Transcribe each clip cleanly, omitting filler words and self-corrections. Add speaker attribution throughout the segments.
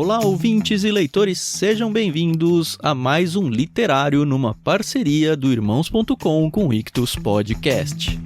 Speaker 1: Olá, ouvintes e leitores, sejam bem-vindos a mais um literário numa parceria do Irmãos.com com o Ictus Podcast.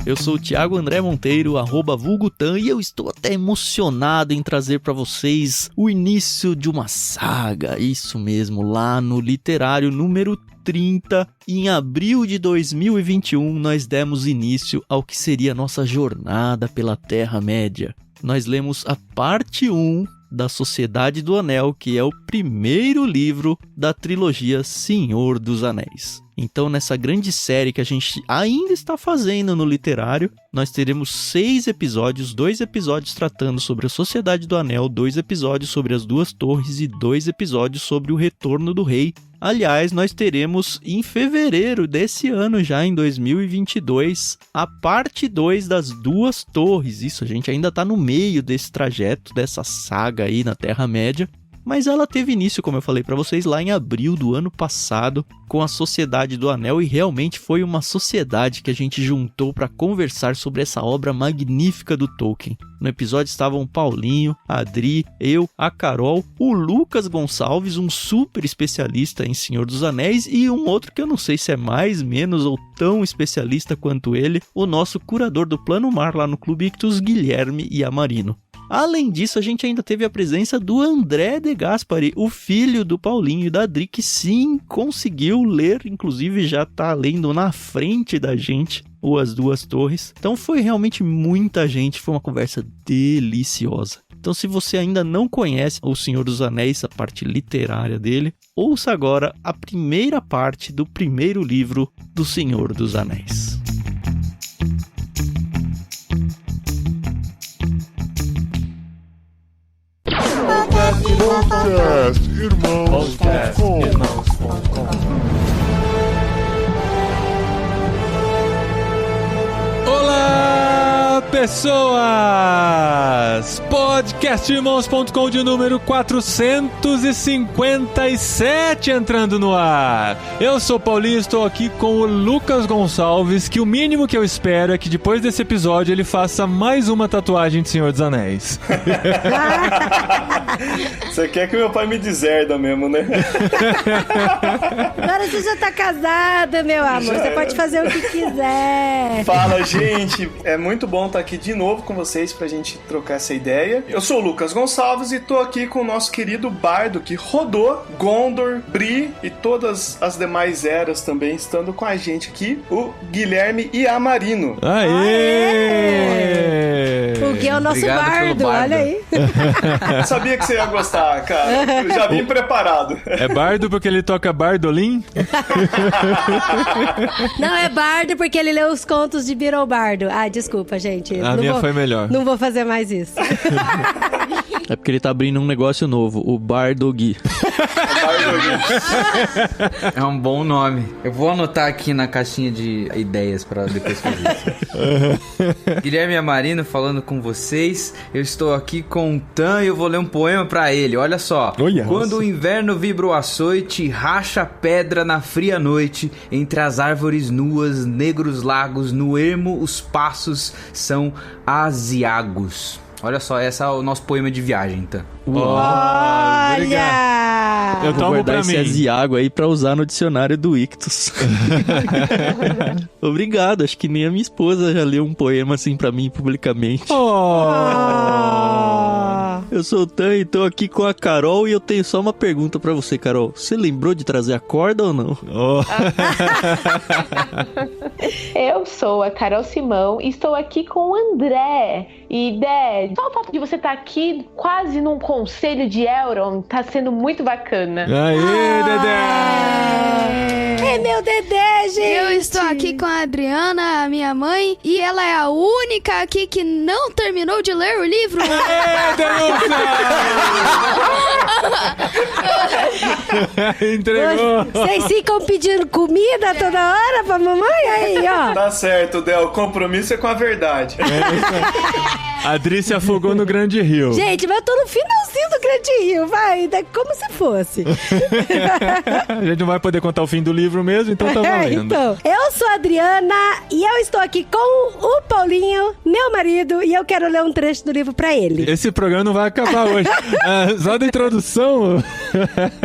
Speaker 1: Eu sou o Thiago André Monteiro, @vulgutan, e eu estou até emocionado em trazer para vocês o início de uma saga, isso mesmo, lá no literário número 30, em abril de 2021, nós demos início ao que seria a nossa jornada pela Terra-média. Nós lemos a parte 1 da Sociedade do Anel, que é o primeiro livro da trilogia Senhor dos Anéis. Então, nessa grande série que a gente ainda está fazendo no literário, nós teremos 6 episódios, 2 episódios tratando sobre a Sociedade do Anel, 2 episódios sobre as Duas Torres e 2 episódios sobre o Retorno do Rei. Aliás, nós teremos em fevereiro desse ano, já em 2022, a parte 2 das Duas Torres. Isso, a gente ainda está no meio desse trajeto, dessa saga aí na Terra-média. Mas ela teve início, como eu falei para vocês, lá em abril do ano passado, com a Sociedade do Anel, e realmente foi uma sociedade que a gente juntou para conversar sobre essa obra magnífica do Tolkien. No episódio estavam o Paulinho, a Adri, eu, a Carol, o Lucas Gonçalves, um super especialista em Senhor dos Anéis, e um outro que eu não sei se é mais, menos ou tão especialista quanto ele, o nosso curador do Plano Mar lá no Clube Ictus, Guilherme Iamarino. Além disso, a gente ainda teve a presença do André de Gaspari, o filho do Paulinho e da Adri, que sim, conseguiu ler, inclusive já está lendo na frente da gente As Duas Torres. Então foi realmente muita gente, foi uma conversa deliciosa. Então, se você ainda não conhece O Senhor dos Anéis, a parte literária dele, ouça agora a primeira parte do primeiro livro do Senhor dos Anéis.
Speaker 2: Podcast Irmãos.com.
Speaker 3: Olá, pessoas! Podcast Irmãos.com de número 457 entrando no ar. Eu sou o Paulinho e estou aqui com o Lucas Gonçalves, que o mínimo que eu espero é que depois desse episódio ele faça mais uma tatuagem de Senhor dos Anéis.
Speaker 4: Você quer que meu pai me deserda mesmo, né?
Speaker 5: Agora você já tá casada, meu amor. Você pode fazer o que quiser.
Speaker 4: Fala, gente. É muito bom estar aqui de novo com vocês pra gente trocar essa ideia. Eu sou o Lucas Gonçalves e tô aqui com o nosso querido bardo que rodou Gondor, Bree e todas as demais eras também, estando com a gente aqui, o Guilherme Iamarino.
Speaker 3: Aê!
Speaker 5: O Gui é o nosso bardo, olha aí.
Speaker 4: Sabia que você ia gostar, cara. Eu já vim preparado.
Speaker 3: É bardo porque ele toca bardolim?
Speaker 5: Não, é bardo porque ele leu os contos de Birobardo. Ah, desculpa, gente.
Speaker 3: A minha foi melhor.
Speaker 5: Não vou fazer mais isso.
Speaker 1: É porque ele tá abrindo um negócio novo, o Bardo Gui.
Speaker 6: É um bom nome. Eu vou anotar aqui na caixinha de ideias pra depois fazer isso. Guilherme Iamarino falando com vocês. Eu estou aqui com o Tan e eu vou ler um poema pra ele. Olha só. Quando o inverno vibra o açoite, racha a pedra na fria noite, entre as árvores nuas, negros lagos, no ermo os passos são aziagos. Olha só, esse é o nosso poema de viagem, então.
Speaker 5: Olha!
Speaker 3: Eu tomo pra mim.
Speaker 1: Esse aziago aí pra usar no dicionário do Ictus. Obrigado, acho que nem a minha esposa já leu um poema assim pra mim publicamente. Eu sou o Tan e tô aqui com a Carol e eu tenho só uma pergunta pra você, Carol. Você lembrou de trazer a corda ou não?
Speaker 7: Eu sou a Carol Simão e estou aqui com o André. E, Dé, só o fato de você estar aqui quase num conselho de Elrond tá sendo muito bacana.
Speaker 3: Aê, Dedé!
Speaker 5: É meu Dedé, gente!
Speaker 8: Eu estou aqui com a Adriana, a minha mãe, e ela é a única aqui que não terminou de ler o livro.
Speaker 3: Entregou!
Speaker 5: Vocês ficam pedindo comida toda hora pra mamãe? Aí, ó.
Speaker 4: Tá certo, Del. O compromisso é com a verdade.
Speaker 3: A Adri se afogou no Grande Rio.
Speaker 5: Gente, mas eu tô no finalzinho do Grande Rio, vai, como se fosse.
Speaker 3: A gente não vai poder contar o fim do livro mesmo, então tá valendo.
Speaker 5: Então, eu sou a Adriana e eu estou aqui com o Paulinho, meu marido, e eu quero ler um trecho do livro pra ele.
Speaker 3: Esse programa não vai acabar hoje. Só da introdução.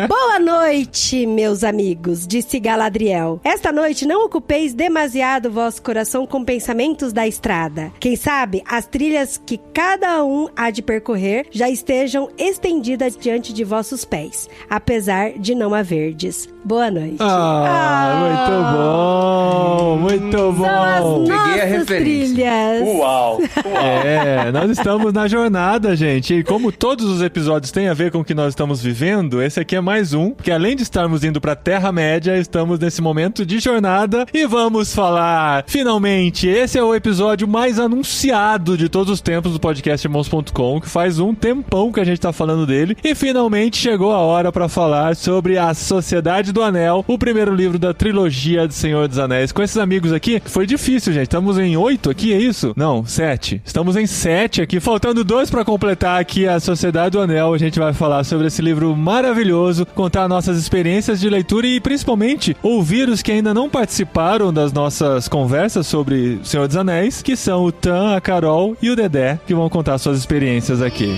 Speaker 5: Boa noite, meus amigos, disse Galadriel. Esta noite não ocupeis demasiado vosso coração com pensamentos da estrada. Quem sabe as trilhas que cada um há de percorrer já estejam estendidas diante de vossos pés, apesar de não haverdes. Boa noite.
Speaker 3: Muito bom.
Speaker 5: São as
Speaker 6: Peguei a
Speaker 5: nossas
Speaker 6: referência.
Speaker 5: trilhas.
Speaker 4: Uau!
Speaker 3: Nós estamos na jornada, gente. E como todos os episódios têm a ver com o que nós estamos vivendo, esse aqui é mais um, que além de estarmos indo pra Terra-média, estamos nesse momento de jornada e vamos falar, finalmente, esse é o episódio mais anunciado de todos os tempos do podcast Irmãos.com, que faz um tempão que a gente tá falando dele, e finalmente chegou a hora pra falar sobre a Sociedade do Anel, o primeiro livro da trilogia de Senhor dos Anéis. Com esses amigos aqui, foi difícil, gente. Estamos em 8 aqui, é isso? Não, 7. Estamos em 7 aqui, faltando 2 pra completar aqui a Sociedade do Anel. A gente vai falar sobre esse livro maravilhoso, contar nossas experiências de leitura e principalmente ouvir os que ainda não participaram das nossas conversas sobre Senhor dos Anéis, que são o Tan, a Carol e o Dedé, que vão contar suas experiências aqui.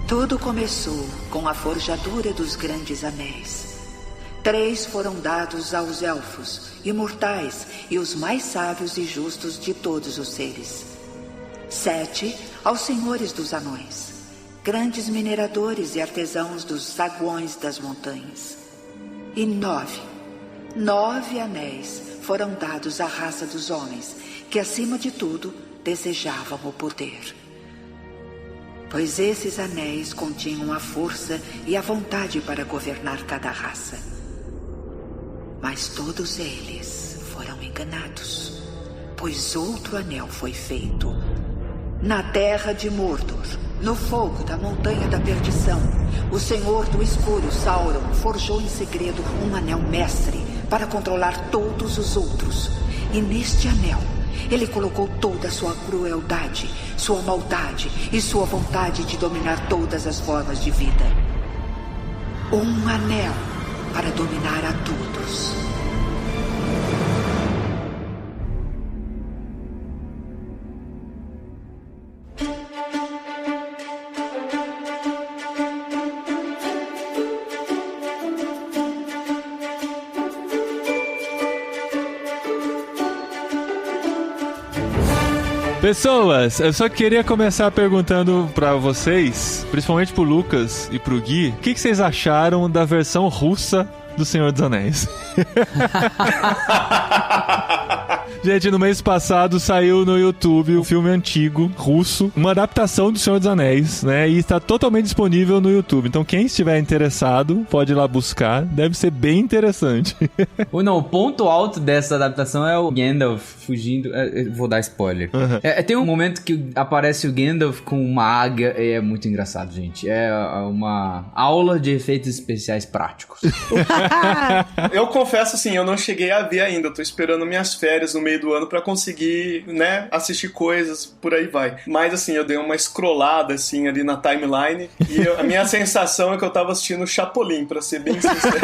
Speaker 9: Tudo começou com a forjadura dos grandes anéis. 3 foram dados aos elfos, imortais e os mais sábios e justos de todos os seres. 7 aos senhores dos anões, grandes mineradores e artesãos dos saguões das montanhas. E 9 anéis foram dados à raça dos homens, que acima de tudo desejavam o poder. Pois esses anéis continham a força e a vontade para governar cada raça. Mas todos eles foram enganados, pois outro anel foi feito. Na terra de Mordor, no fogo da Montanha da Perdição, o Senhor do Escuro, Sauron, forjou em segredo um anel mestre para controlar todos os outros. E neste anel, ele colocou toda a sua crueldade, sua maldade e sua vontade de dominar todas as formas de vida. Um anel para dominar a todos.
Speaker 3: Pessoas, eu só queria começar perguntando pra vocês, principalmente pro Lucas e pro Gui, o que vocês acharam da versão russa do Senhor dos Anéis? Gente, no mês passado saiu no YouTube um filme antigo, russo, uma adaptação do Senhor dos Anéis, né? E está totalmente disponível no YouTube. Então quem estiver interessado, pode ir lá buscar. Deve ser bem interessante.
Speaker 6: O ponto alto dessa adaptação é o Gandalf fugindo. Vou dar spoiler. Uhum. Tem um momento que aparece o Gandalf com uma águia. É muito engraçado, gente. É uma aula de efeitos especiais práticos.
Speaker 4: Eu confesso assim, eu não cheguei a ver ainda. Eu tô esperando minhas férias no meio do ano pra conseguir, né, assistir coisas, por aí vai. Mas assim, eu dei uma scrollada assim ali na timeline e a minha sensação é que eu tava assistindo Chapolin, pra ser bem sincero.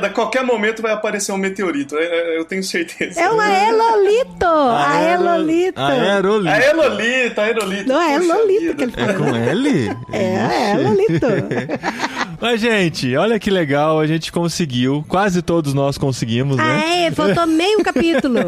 Speaker 4: A qualquer momento vai aparecer um meteorito, eu tenho certeza.
Speaker 5: É uma Aerolito! Aerolito!
Speaker 4: Aerolito!
Speaker 5: Não é Aerolito que ele falou.
Speaker 3: É com L?
Speaker 5: É Aerolito.
Speaker 3: Mas, gente, olha que legal, a gente conseguiu. Quase todos nós conseguimos, né?
Speaker 5: Faltou meio capítulo.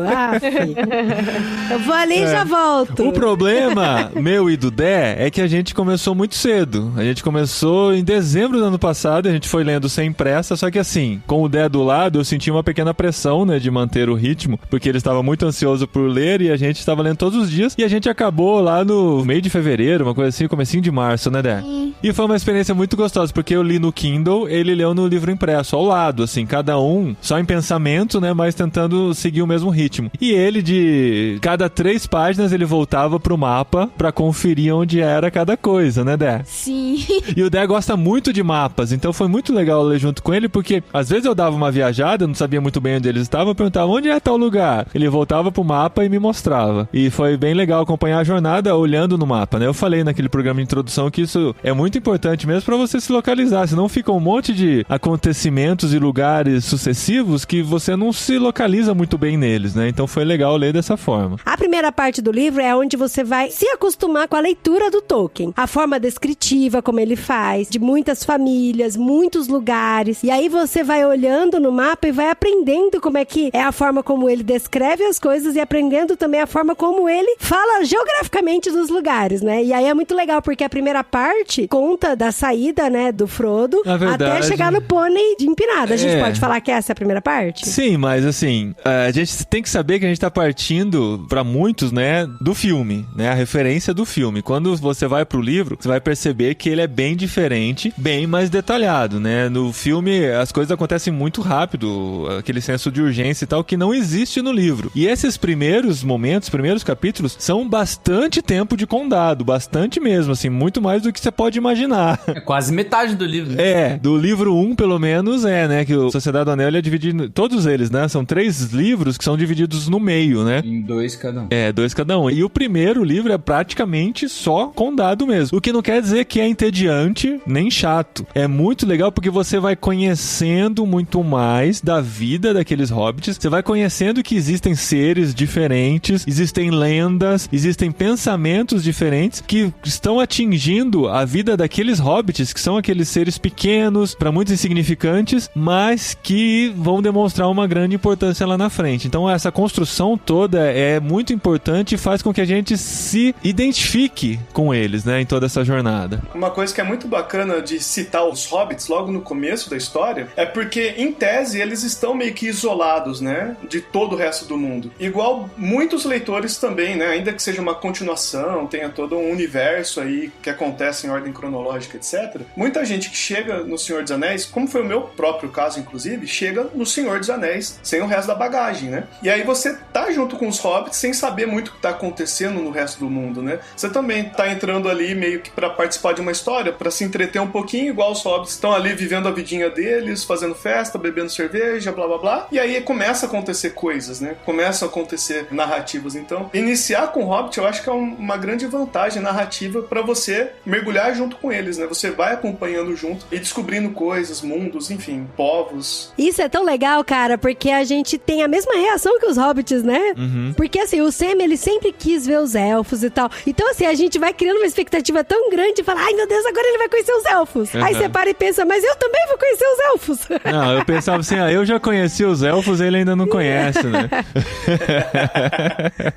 Speaker 5: Eu vou ali e já volto.
Speaker 3: O problema, meu e do Dé, é que a gente começou muito cedo. A gente começou em dezembro do ano passado, a gente foi lendo sem pressa, só que assim, com o Dé do lado, eu senti uma pequena pressão, né, de manter o ritmo, porque ele estava muito ansioso por ler e a gente estava lendo todos os dias, e a gente acabou lá no meio de fevereiro, uma coisa assim, comecinho de março, né, Dé? E foi uma experiência muito gostosa, porque eu li li no Kindle, ele leu no livro impresso, ao lado, assim, cada um só em pensamento, né, mas tentando seguir o mesmo ritmo. E ele, de cada 3 páginas, ele voltava pro mapa pra conferir onde era cada coisa, né, Dé?
Speaker 8: Sim.
Speaker 3: E o Dé gosta muito de mapas, então foi muito legal ler junto com ele, porque às vezes eu dava uma viajada, eu não sabia muito bem onde eles estavam, eu perguntava, onde é tal lugar? Ele voltava pro mapa e me mostrava. E foi bem legal acompanhar a jornada olhando no mapa, né? Eu falei naquele programa de introdução que isso é muito importante mesmo pra você se localizar, senão fica um monte de acontecimentos e lugares sucessivos que você não se localiza muito bem neles, né? Então foi legal ler dessa forma.
Speaker 5: A primeira parte do livro é onde você vai se acostumar com a leitura do Tolkien. A forma descritiva, como ele faz, de muitas famílias, muitos lugares. E aí você vai olhando no mapa e vai aprendendo como é que é a forma como ele descreve as coisas e aprendendo também a forma como ele fala geograficamente dos lugares, né? E aí é muito legal, porque a primeira parte conta da saída, né, do Frodo até chegar no pônei de empinada. A gente pode falar que essa é a primeira parte?
Speaker 3: Sim, mas assim, a gente tem que saber que a gente tá partindo, pra muitos, né, do filme, né, a referência do filme. Quando você vai pro livro, você vai perceber que ele é bem diferente, bem mais detalhado, né? No filme, as coisas acontecem muito rápido, aquele senso de urgência e tal, que não existe no livro. E esses primeiros momentos, primeiros capítulos, são bastante tempo de condado, bastante mesmo, assim, muito mais do que você pode imaginar.
Speaker 6: É quase metade do livro.
Speaker 3: É, do livro 1, pelo menos, né, que o Sociedade do Anel, ele é dividido, todos eles, né, são 3 livros que são divididos no meio, né?
Speaker 6: Em 2 cada um.
Speaker 3: É, 2 cada um. E o primeiro livro é praticamente só condado mesmo. O que não quer dizer que é entediante, nem chato. É muito legal porque você vai conhecendo muito mais da vida daqueles hobbits, você vai conhecendo que existem seres diferentes, existem lendas, existem pensamentos diferentes que estão atingindo a vida daqueles hobbits, que são aqueles seres pequenos, para muitos insignificantes, mas que vão demonstrar uma grande importância lá na frente. Então essa construção toda é muito importante e faz com que a gente se identifique com eles, né, em toda essa jornada.
Speaker 4: Uma coisa que é muito bacana de citar os hobbits logo no começo da história é porque, em tese, eles estão meio que isolados, né, de todo o resto do mundo. Igual muitos leitores também, né, ainda que seja uma continuação, tenha todo um universo aí que acontece em ordem cronológica, etc. Muita gente que chega no Senhor dos Anéis, como foi o meu próprio caso, inclusive, chega no Senhor dos Anéis sem o resto da bagagem, né? E aí você tá junto com os hobbits sem saber muito o que tá acontecendo no resto do mundo, né? Você também tá entrando ali meio que pra participar de uma história, pra se entreter um pouquinho, igual os hobbits estão ali vivendo a vidinha deles, fazendo festa, bebendo cerveja, blá blá blá. E aí começa a acontecer coisas, né? Começam a acontecer narrativas. Então, iniciar com o Hobbit eu acho que é uma grande vantagem narrativa pra você mergulhar junto com eles, né? Você vai acompanhando junto e descobrindo coisas, mundos, enfim, povos.
Speaker 5: Isso é tão legal, cara, porque a gente tem a mesma reação que os hobbits, né?
Speaker 3: Uhum.
Speaker 5: Porque assim, o Sam, ele sempre quis ver os elfos e tal. Então assim, a gente vai criando uma expectativa tão grande e fala, ai meu Deus, agora ele vai conhecer os elfos.
Speaker 3: Uhum.
Speaker 5: Aí você para e pensa, mas eu também vou conhecer os elfos.
Speaker 3: Não, eu pensava assim, eu já conheci os elfos, ele ainda não conhece, né?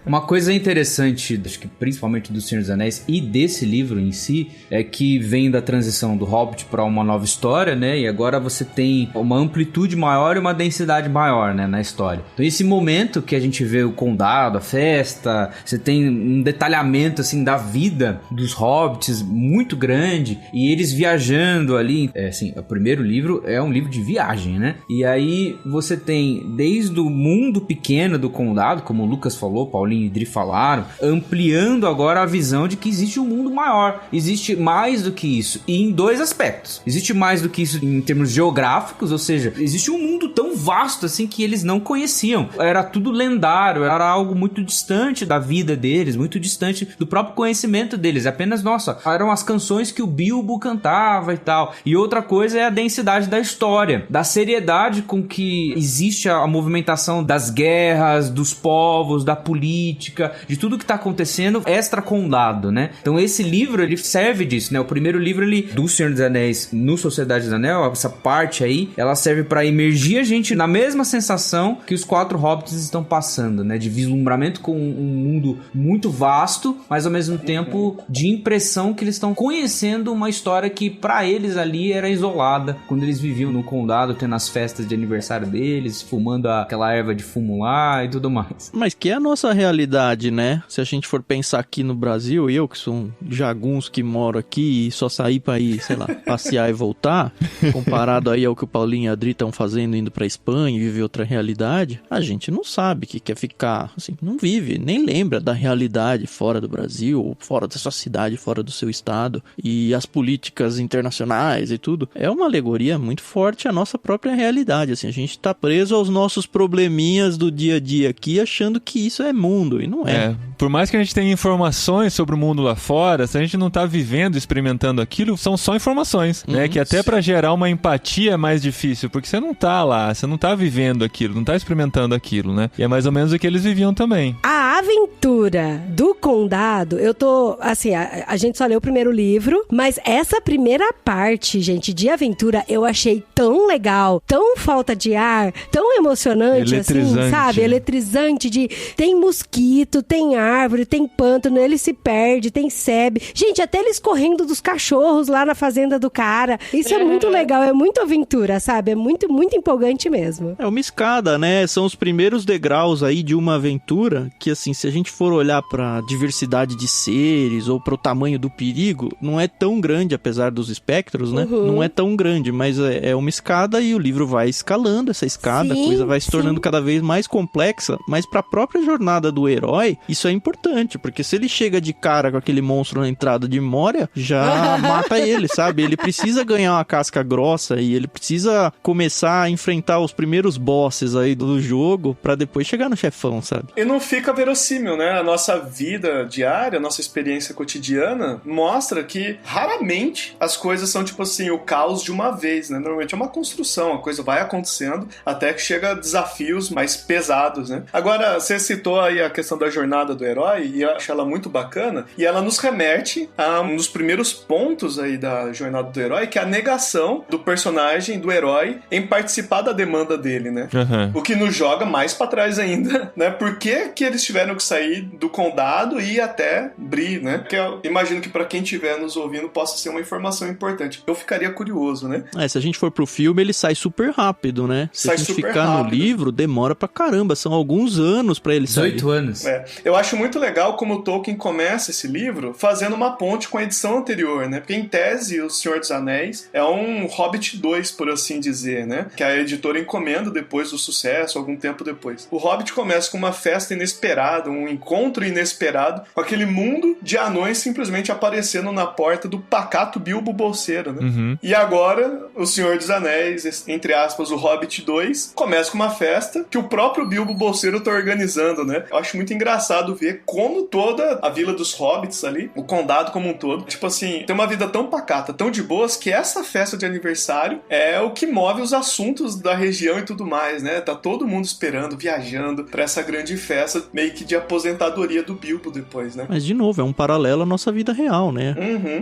Speaker 6: Uma coisa interessante, acho que principalmente do Senhor dos Anéis e desse livro em si, é que vem da transição do Hobbit para uma nova história, né? E agora você tem uma amplitude maior e uma densidade maior, né, na história. Então esse momento que a gente vê o condado, a festa, você tem um detalhamento, assim, da vida dos hobbits muito grande, e eles viajando ali, assim, o primeiro livro é um livro de viagem, né? E aí você tem desde o mundo pequeno do condado, como o Lucas falou, Paulinho e Dri falaram, ampliando agora a visão de que existe um mundo maior, existe mais do que isso, e em 2 aspectos. Existe mais do que isso em termos geográficos, ou seja, existe um mundo tão vasto assim que eles não conheciam. Era tudo lendário, era algo muito distante da vida deles, muito distante do próprio conhecimento deles. Apenas, nossa, eram as canções que o Bilbo cantava e tal. E outra coisa é a densidade da história, da seriedade com que existe a movimentação das guerras, dos povos, da política, de tudo que tá acontecendo extra-condado, né? Então esse livro, ele serve disso, né? O primeiro livro, ele, do Senhor dos Anéis no Sociedade dos Anéis, essa parte aí, ela serve pra imergir a gente na mesma sensação que os 4 hobbits estão passando, né? De vislumbramento com um mundo muito vasto, mas ao mesmo tempo de impressão que eles estão conhecendo uma história que pra eles ali era isolada, quando eles viviam no condado, tendo as festas de aniversário deles, fumando aquela erva de fumo lá e tudo mais.
Speaker 1: Mas que é a nossa realidade, né? Se a gente for pensar aqui no Brasil, eu que sou um jagunço que moro aqui e só saí pra ir, sei lá, passear e voltar, comparado aí ao que o Paulinho e a Adri estão fazendo, indo pra Espanha e viver outra realidade, a gente não sabe que quer ficar, assim, não vive, nem lembra da realidade fora do Brasil, ou fora da sua cidade, fora do seu estado, e as políticas internacionais e tudo. É uma alegoria muito forte à nossa própria realidade, assim, a gente tá preso aos nossos probleminhas do dia a dia aqui, achando que isso é mundo, e não é.
Speaker 3: Por mais que a gente tenha informações sobre o mundo lá fora, se a gente não tá vivendo, experimentando aquilo, são só informações, né? Que até pra gerar uma empatia é mais difícil, porque você não tá lá, você não tá vivendo aquilo, não tá experimentando aquilo, né? E é mais ou menos o que eles viviam também.
Speaker 5: A aventura do Condado, eu tô, assim, a gente só leu o primeiro livro, mas essa primeira parte, gente, de aventura, eu achei tão legal, tão falta de ar, tão emocionante, assim, sabe? Eletrizante tem mosquito, tem árvore, tem pântano, ele se perde, tem sebe. Gente, até eles correndo dos cachorros lá na fazenda do cara. Isso é muito legal, é muito aventura, sabe? É muito, muito empolgante mesmo.
Speaker 1: É uma escada, né? São os primeiros degraus aí de uma aventura que, assim, se a gente for olhar pra diversidade de seres ou pro tamanho do perigo, não é tão grande, apesar dos espectros, né? Não é tão grande, mas é uma escada e o livro vai escalando essa escada, a coisa vai se tornando cada vez mais complexa, mas pra própria jornada do herói, isso é importante, porque se ele chega de cara com aquele monstro na entrada de Moria, já mata ele, sabe? Ele precisa ganhar uma casca grossa e ele precisa começar a enfrentar os primeiros bosses aí do jogo pra depois chegar no chefão, sabe?
Speaker 4: E não fica verossímil, né? A nossa vida diária, a nossa experiência cotidiana mostra que raramente as coisas são tipo assim, o caos de uma vez, né? Normalmente é uma construção, a coisa vai acontecendo até que chega a desafios mais pesados, né? Agora, você citou aí a questão da jornada do herói e eu acho ela muito bacana e ela nos remete a um dos primeiros pontos aí da jornada do herói, que é a negação do personagem, do herói, em participar da demanda dele, né? O que nos joga mais pra trás ainda, né? Por que eles tiveram que sair do condado e ir até Bree, né? Porque eu imagino que pra quem estiver nos ouvindo possa ser uma informação importante. Eu ficaria curioso, né?
Speaker 1: Se a gente for pro filme, ele sai super rápido, né? Se a gente ficar rápido no livro, demora pra caramba. São alguns anos pra ele sair.
Speaker 6: 18 anos.
Speaker 4: Eu acho muito legal como o Tolkien começa esse livro fazendo uma ponte com a edição anterior, né? Porque em tese, O Senhor dos Anéis é um Hobbit 2, por assim dizer, né? Que a editora encomenda depois do sucesso, algum tempo depois. O Hobbit começa com uma festa inesperada, um encontro inesperado, com aquele mundo de anões simplesmente aparecendo na porta do pacato Bilbo Bolseiro, né? E agora, O Senhor dos Anéis, entre aspas, o Hobbit 2, começa com uma festa que o próprio Bilbo Bolseiro tá organizando, né? Eu acho muito engraçado ver como toda a Vila dos Hobbits ali, o condado como um todo, tipo assim, tem uma vida tão pacata, tão de boas, que essa festa de aniversário é o que move os assuntos da região e tudo mais, né? Tá todo mundo esperando, viajando pra essa grande festa, meio que de aposentadoria do Bilbo depois, né?
Speaker 1: Mas, de novo, é um paralelo à nossa vida real, né?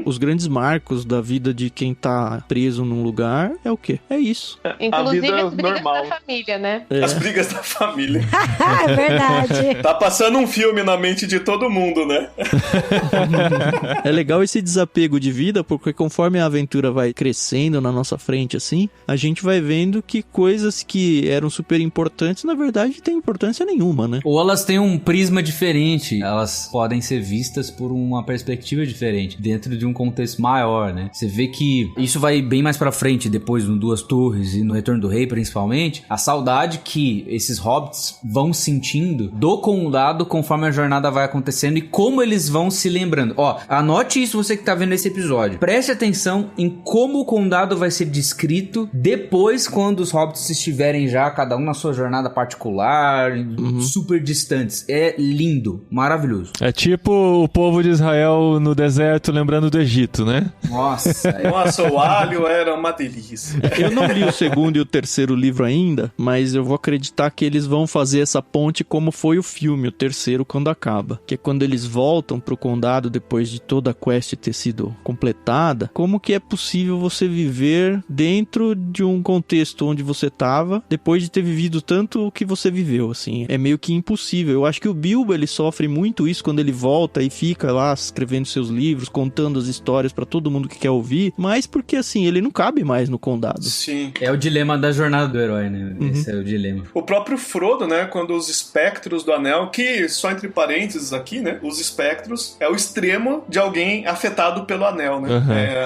Speaker 1: Os grandes marcos da vida de quem tá preso num lugar é o quê? É isso.
Speaker 7: Inclusive
Speaker 2: a vida
Speaker 7: as brigas
Speaker 2: normal
Speaker 7: da família, né?
Speaker 4: As brigas da família.
Speaker 5: É verdade.
Speaker 4: Tá passando um filme na mente de todo mundo, né?
Speaker 1: É legal esse desapego de vida, porque conforme a aventura vai crescendo na nossa frente, assim, a gente vai vendo que coisas que eram super importantes, na verdade, tem importância nenhuma, né?
Speaker 6: Ou elas têm um prisma diferente, elas podem ser vistas por uma perspectiva diferente, dentro de um contexto maior, né? Você vê que isso vai bem mais pra frente, depois no Duas Torres e no Retorno do Rei, principalmente, a saudade que esses hobbits vão sentindo do condado conforme a jornada vai acontecendo e como eles vão se lembrando. Ó, anote isso, você que tá vendo esse episódio. Preste atenção em como o condado vai ser descrito depois, quando os hobbits estiverem já, cada um na sua jornada particular, super distantes. É lindo, maravilhoso.
Speaker 3: É tipo o povo de Israel no deserto lembrando do Egito, né?
Speaker 6: Nossa.
Speaker 4: Nossa, o alho era uma delícia.
Speaker 1: Eu não li o segundo e o terceiro livro ainda, mas eu vou acreditar que eles vão fazer essa ponte como foi o filme, o terceiro, quando acaba. Que é quando eles voltam pro condado depois de toda a quest ter sido completada. Como que é possível você viver dentro de um contexto onde você tava, depois de ter vivido tanto o que você viveu, assim. É meio que impossível. Eu acho que o Bilbo, ele sofre muito isso quando ele volta e fica lá escrevendo seus livros, contando as histórias pra todo mundo que quer ouvir, mas porque, assim, ele não cabe mais no condado.
Speaker 4: Sim.
Speaker 6: É o dilema da jornada do herói, né? Esse é o dilema.
Speaker 4: O próprio Frodo, né, quando os espectros do anel, que só entre parênteses aqui, né? Os espectros é o extremo de alguém afetado pelo anel, né?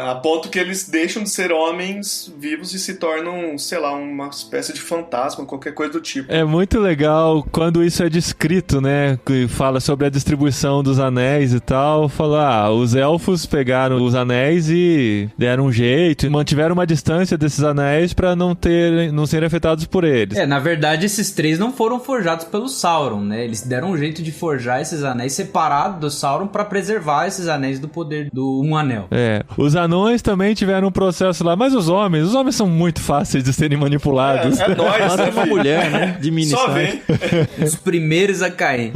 Speaker 4: A ponto que eles deixam de ser homens vivos e se tornam, sei lá, uma espécie de fantasma, qualquer coisa do tipo.
Speaker 3: É muito legal quando isso é descrito, né? Que fala sobre a distribuição dos anéis e tal. Fala, os elfos pegaram os anéis e deram um jeito e mantiveram uma distância desses anéis pra não serem afetados por eles.
Speaker 6: Na verdade, esses 3 não foram forjados pelo Sauron, né? Eles deram um jeito de forjar esses anéis separados do Sauron pra preservar esses anéis do poder do Um Anel.
Speaker 3: Os anões também tiveram um processo lá, mas os homens são muito fáceis de serem manipulados.
Speaker 4: É nóis,
Speaker 1: né? Uma mulher, né? De mini
Speaker 4: só vem.
Speaker 6: Os primeiros a cair.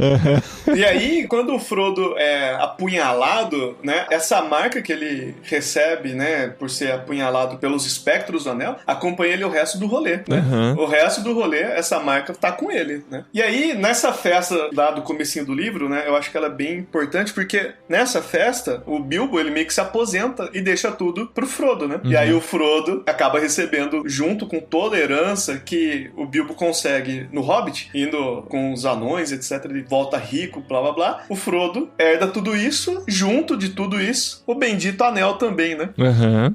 Speaker 4: E aí, quando o Frodo é apunhalado, né? Essa marca que ele recebe, né? Por ser apunhalado pelos espectros do anel, acompanha ele o resto do rolê, né? O resto do rolê, essa marca tá com ele, né? E aí, nessa festa lá do comecinho do livro, né? Eu acho que ela é bem importante, porque nessa festa, o Bilbo, ele meio que se aposenta e deixa tudo pro Frodo, né? E aí o Frodo acaba recebendo, junto com toda a herança que o Bilbo consegue no Hobbit, indo com os anões, etc, ele volta rico, blá blá blá. O Frodo herda tudo isso, junto de tudo isso, o bendito anel também, né?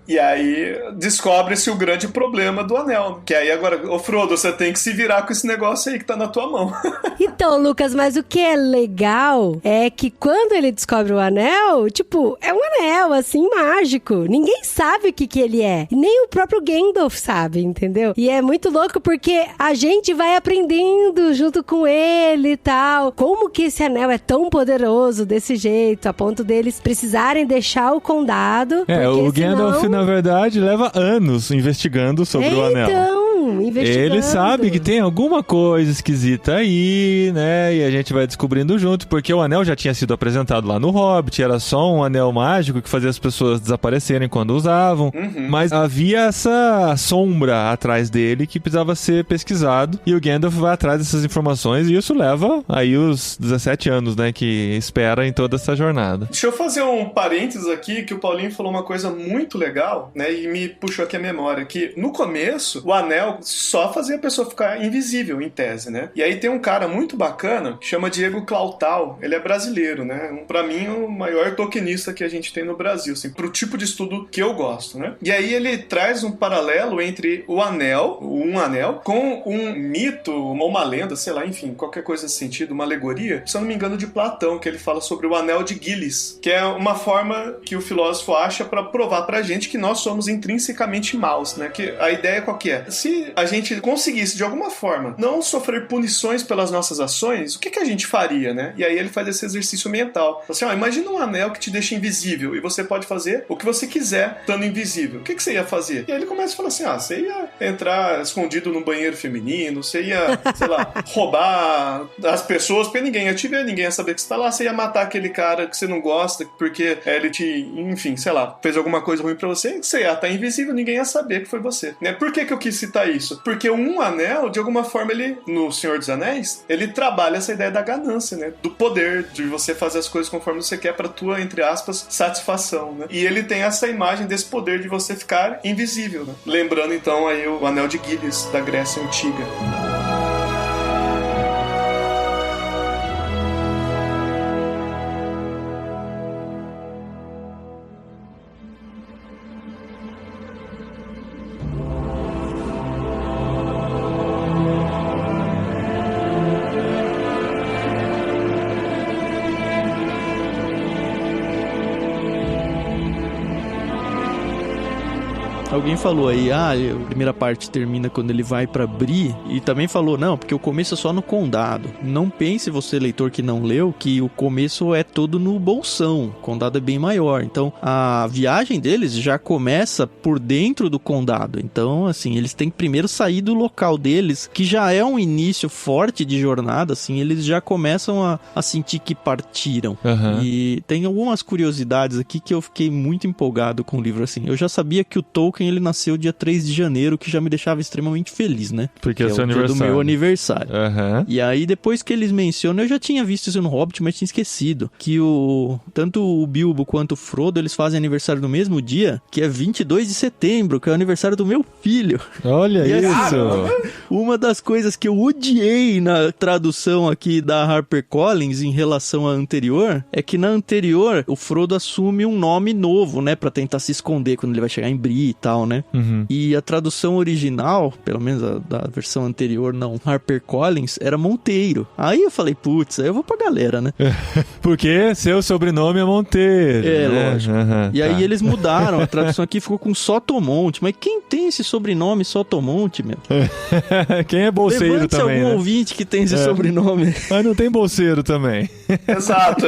Speaker 4: E aí descobre-se o grande problema do anel, né? Que aí agora, ô Frodo, você tem que se virar com esse negócio aí que tá na tua mão.
Speaker 5: Então, Lucas, mas o que é legal é que quando ele descobre o anel, tipo, é um anel, assim, mágico. Ninguém sabe o que ele é. Nem o próprio Gandalf sabe, entendeu? E é muito louco porque a gente vai aprendendo junto com ele e tal. Como que esse anel é tão poderoso desse jeito, a ponto deles precisarem deixar o condado.
Speaker 3: O Gandalf, na verdade, leva anos investigando sobre o anel.
Speaker 5: Investigando.
Speaker 3: Ele sabe que tem alguma coisa esquisita aí, né? E a gente vai descobrindo junto, porque o anel já tinha sido apresentado lá no Hobbit, era só um anel mágico que fazia as pessoas desaparecerem quando usavam, mas havia essa sombra atrás dele que precisava ser pesquisado, e o Gandalf vai atrás dessas informações, e isso leva aí os 17 anos, né, que espera em toda essa jornada.
Speaker 4: Deixa eu fazer um parênteses aqui, que o Paulinho falou uma coisa muito legal, né, e me puxou aqui a memória, que no começo, o anel só fazia a pessoa ficar invisível, em tese, né? E aí tem um cara muito bacana, que chama Diego Clautal, ele é brasileiro, né? Pra mim, o maior tolkienista que a gente tem no Brasil, assim, pro tipo de estudo que eu gosto, né? E aí ele traz um paralelo entre o anel, um anel, com um mito, uma lenda, sei lá, enfim, qualquer coisa nesse sentido, uma alegoria, se eu não me engano, de Platão, que ele fala sobre o anel de Gilis, que é uma forma que o filósofo acha pra provar pra gente que nós somos intrinsecamente maus, né? Que a ideia qual que é? Se a gente conseguisse, de alguma forma, não sofrer punições pelas nossas ações, o que a gente faria, né? E aí ele faz esse exercício mental. Assim, imagina um anel que te deixa invisível e você pode fazer o que você quiser estando invisível. O que você ia fazer? E aí ele começa a falar assim, você ia entrar escondido no banheiro feminino, você ia, sei lá, roubar as pessoas, porque ninguém ia te ver, ninguém ia saber que você tá lá, você ia matar aquele cara que você não gosta, porque ele te, enfim, sei lá, fez alguma coisa ruim pra você, você ia estar invisível, ninguém ia saber que foi você, né? Por que eu quis citar isso? Porque um anel, de alguma forma, ele, no Senhor dos Anéis, ele trabalha essa ideia da ganância, né? Do poder, de você fazer as coisas conforme você quer pra tua, entre aspas, satisfação, né? E ele tem essa imagem desse poder de você ficar invisível, né? Lembrando, então, aí o Anel de Gilis, da Grécia Antiga.
Speaker 1: Alguém falou aí, a primeira parte termina quando ele vai pra Bree, e também falou, não, porque o começo é só no condado. Não pense você, leitor que não leu, que o começo é todo no Bolsão, o condado é bem maior. Então, a viagem deles já começa por dentro do condado. Então, assim, eles têm que primeiro sair do local deles, que já é um início forte de jornada, assim, eles já começam a sentir que partiram. E tem algumas curiosidades aqui que eu fiquei muito empolgado com o livro, assim. Eu já sabia que o Tolkien Tolkien, ele nasceu dia 3 de janeiro, que já me deixava extremamente feliz, né?
Speaker 3: Porque é o seu
Speaker 1: dia
Speaker 3: aniversário.
Speaker 1: do meu aniversário.
Speaker 3: Aham.
Speaker 1: E aí, depois que eles mencionam, eu já tinha visto isso no Hobbit, mas tinha esquecido, que tanto o Bilbo quanto o Frodo, eles fazem aniversário no mesmo dia, que é 22 de setembro, que é o aniversário do meu filho.
Speaker 3: Olha
Speaker 1: E
Speaker 3: isso!
Speaker 1: Uma das coisas que eu odiei na tradução aqui da HarperCollins em relação à anterior, é que na anterior, o Frodo assume um nome novo, né, pra tentar se esconder quando ele vai chegar em Bree e tal, né?
Speaker 3: Uhum.
Speaker 1: E a tradução original, pelo menos a da versão anterior, não, HarperCollins, era Monteiro. Aí eu falei, putz, aí eu vou pra galera, né?
Speaker 3: Porque seu sobrenome é Monteiro.
Speaker 1: É,
Speaker 3: né?
Speaker 1: lógico.
Speaker 3: Uhum,
Speaker 1: E aí eles mudaram, a tradução aqui ficou com Sotomonte. Mas quem tem esse sobrenome Sotomonte, meu?
Speaker 3: Quem é bolseiro
Speaker 1: Levante-se
Speaker 3: também,
Speaker 1: algum
Speaker 3: né?
Speaker 1: ouvinte que tem esse sobrenome.
Speaker 3: Mas não tem bolseiro também.
Speaker 4: Exato.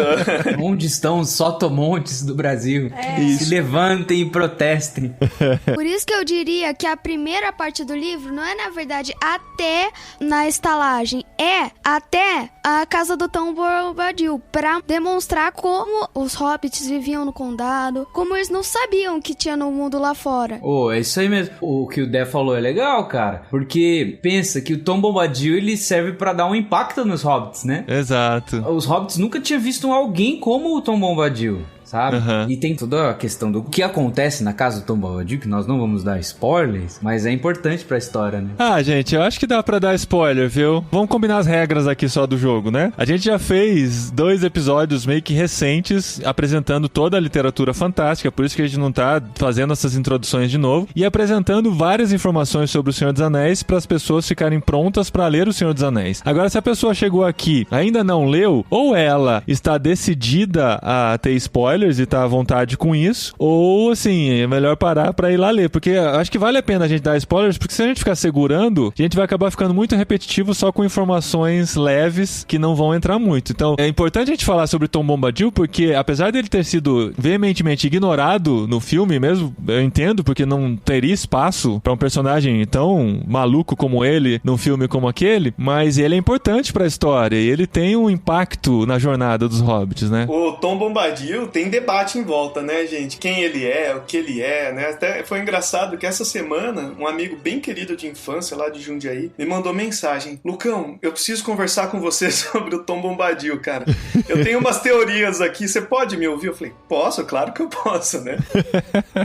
Speaker 6: Onde estão os sotomontes do Brasil?
Speaker 1: Isso.
Speaker 6: Se levantem e protestem.
Speaker 8: Por isso que eu diria que a primeira parte do livro não é, na verdade, até na estalagem. É até a casa do Tom Bombadil, pra demonstrar como os hobbits viviam no condado, como eles não sabiam que tinha no mundo lá fora.
Speaker 6: É isso aí mesmo. O que o Dé falou é legal, cara. Porque pensa que o Tom Bombadil, ele serve pra dar um impacto nos hobbits, né?
Speaker 3: Exato.
Speaker 6: Os hobbits nunca tinham visto alguém como o Tom Bombadil, sabe?
Speaker 3: Uhum.
Speaker 6: E tem toda a questão do que acontece na casa do Tom Bombadil, que nós não vamos dar spoilers, mas é importante pra história, né?
Speaker 3: Ah, gente, eu acho que dá pra dar spoiler, viu? Vamos combinar as regras aqui só do jogo, né? A gente já fez 2 episódios meio que recentes apresentando toda a literatura fantástica, por isso que a gente não tá fazendo essas introduções de novo, e apresentando várias informações sobre o Senhor dos Anéis para as pessoas ficarem prontas pra ler o Senhor dos Anéis. Agora, se a pessoa chegou aqui, ainda não leu, ou ela está decidida a ter spoiler e tá à vontade com isso, ou assim, é melhor parar pra ir lá ler, porque acho que vale a pena a gente dar spoilers, porque se a gente ficar segurando, a gente vai acabar ficando muito repetitivo só com informações leves que não vão entrar muito. Então, é importante a gente falar sobre Tom Bombadil, porque apesar dele ter sido veementemente ignorado no filme mesmo, eu entendo, porque não teria espaço pra um personagem tão maluco como ele num filme como aquele, mas ele é importante pra história e ele tem um impacto na jornada dos hobbits, né?
Speaker 4: O Tom Bombadil tem debate em volta, né, gente? Quem ele é, o que ele é, né? Até foi engraçado que essa semana, um amigo bem querido de infância lá de Jundiaí me mandou mensagem: Lucão, eu preciso conversar com você sobre o Tom Bombadil, cara. Eu tenho umas teorias aqui, você pode me ouvir? Eu falei, posso? Claro que eu posso, né?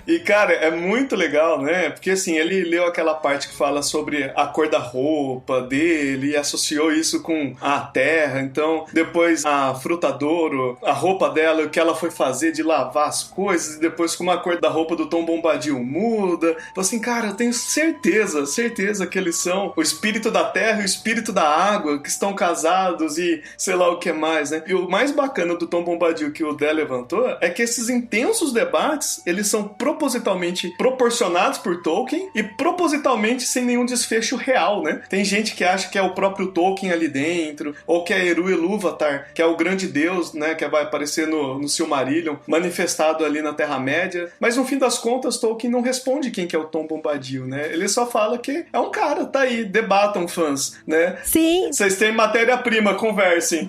Speaker 4: E, cara, é muito legal, né? Porque, assim, ele leu aquela parte que fala sobre a cor da roupa dele e associou isso com a terra. Então, depois a Frutadouro, a roupa dela, o que ela foi fazer de lavar as coisas, e depois como a cor da roupa do Tom Bombadil muda. Então, assim, cara, eu tenho certeza que eles são o espírito da terra e o espírito da água, que estão casados e sei lá o que mais, né? E o mais bacana do Tom Bombadil que o Dé levantou é que esses intensos debates, eles são propositalmente proporcionados por Tolkien e propositalmente sem nenhum desfecho real, né? Tem gente que acha que é o próprio Tolkien ali dentro, ou que é Eru Ilúvatar, que é o grande deus, né, que vai aparecer no Silmarillion, manifestado ali na Terra-média, mas no fim das contas Tolkien não responde quem que é o Tom Bombadil, né? Ele só fala que é um cara, tá aí, debatam, fãs, né?
Speaker 5: Sim.
Speaker 4: Vocês têm matéria-prima, conversem.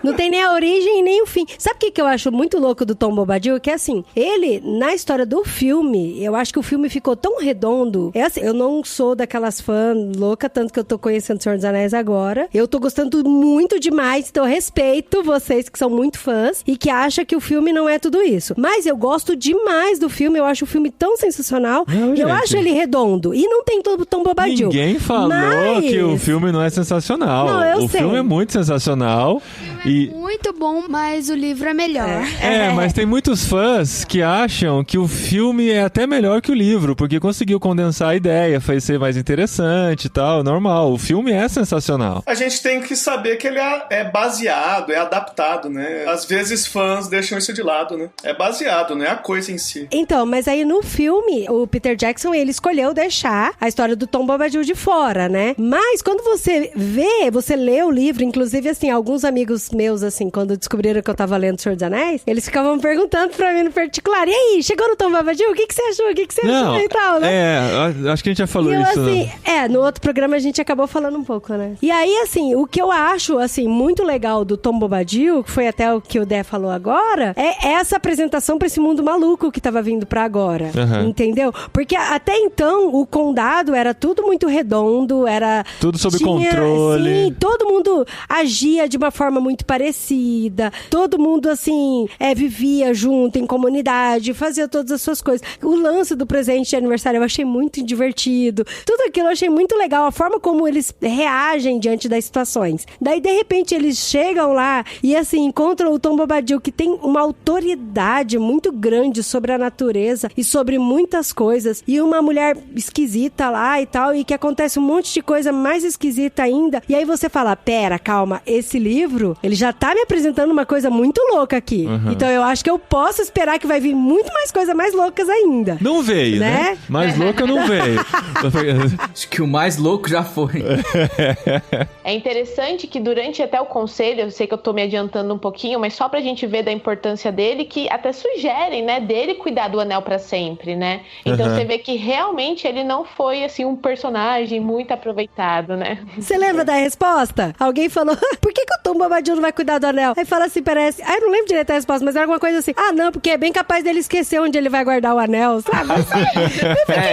Speaker 5: Não tem nem a origem nem o fim. Sabe o que eu acho muito louco do Tom Bombadil? Que assim, ele, na história do filme, eu acho que o filme ficou tão redondo. É assim, eu não sou daquelas fãs louca, tanto que eu tô conhecendo o Senhor dos Anéis agora. Eu tô gostando muito demais, então eu respeito vocês que são muito fãs e que acham que o filme não é tudo isso. Mas eu gosto demais do filme, eu acho o filme tão sensacional.
Speaker 3: Não,
Speaker 5: eu
Speaker 3: gente.
Speaker 5: acho ele redondo. E não tem todo Tom Bombadil.
Speaker 3: Ninguém falou que o filme não é sensacional.
Speaker 5: Não, eu
Speaker 3: o
Speaker 5: sei.
Speaker 3: filme é muito sensacional. E
Speaker 8: Muito bom, mas o livro é melhor.
Speaker 3: mas tem muitos fãs que acham que o filme é até melhor que o livro, porque conseguiu condensar a ideia, fez ser mais interessante e tal, normal. O filme é sensacional.
Speaker 4: A gente tem que saber que ele é baseado, é adaptado, né? Às vezes fãs deixam isso de lado, né? É baseado, não é a coisa em si.
Speaker 5: Então, mas aí no filme, o Peter Jackson, ele escolheu deixar a história do Tom Bombadil de fora, né? Mas quando você lê o livro, inclusive assim, alguns amigos meus, assim, quando descobriram que eu tava lendo O Senhor dos Anéis, eles ficavam perguntando pra mim no particular, e aí, chegou no Tom Bombadil? O que você achou? O que você achou e tal, né?
Speaker 3: Acho que a gente já falou
Speaker 5: e
Speaker 3: isso.
Speaker 5: Assim, no outro programa a gente acabou falando um pouco, né? E aí, assim, o que eu acho, assim, muito legal do Tom Bombadil, que foi até o que o Dé falou agora, é essa apresentação pra esse mundo maluco que tava vindo pra agora. Entendeu? Porque até então, o condado era tudo muito redondo, era...
Speaker 3: Tudo sob controle.
Speaker 5: Sim, todo mundo agia de uma forma muito parecida, todo mundo, assim, vivia junto, em comunidade, fazia todas as suas coisas. O lance do presente de aniversário eu achei muito divertido. Tudo aquilo eu achei muito legal, a forma como eles reagem diante das situações. Daí, de repente, eles chegam lá e, assim, encontram o Tom Bombadil, que tem uma autoridade muito grande sobre a natureza e sobre muitas coisas, e uma mulher esquisita lá e tal, e que acontece um monte de coisa mais esquisita ainda. E aí você fala, pera, calma, esse livro, ele já tá me apresentando uma coisa muito louca aqui. Então eu acho que eu posso esperar que vai vir muito mais coisas mais loucas ainda.
Speaker 3: Não veio, né? Mais louca não veio.
Speaker 6: Acho que o mais louco já foi.
Speaker 7: É interessante que durante até o conselho, eu sei que eu tô me adiantando um pouquinho, mas só pra gente ver da importância dele, que até sugerem, né, dele cuidar do anel pra sempre, né? Então você vê que realmente ele não foi, assim, um personagem muito aproveitado, né?
Speaker 5: Você lembra da resposta? Alguém falou, por que o Tom Bombadil não vai cuidar do anel? Aí fala assim, parece... eu não lembro direito a resposta, mas era alguma coisa assim, não, porque é bem capaz dele esquecer onde ele vai guardar o anel, sabe?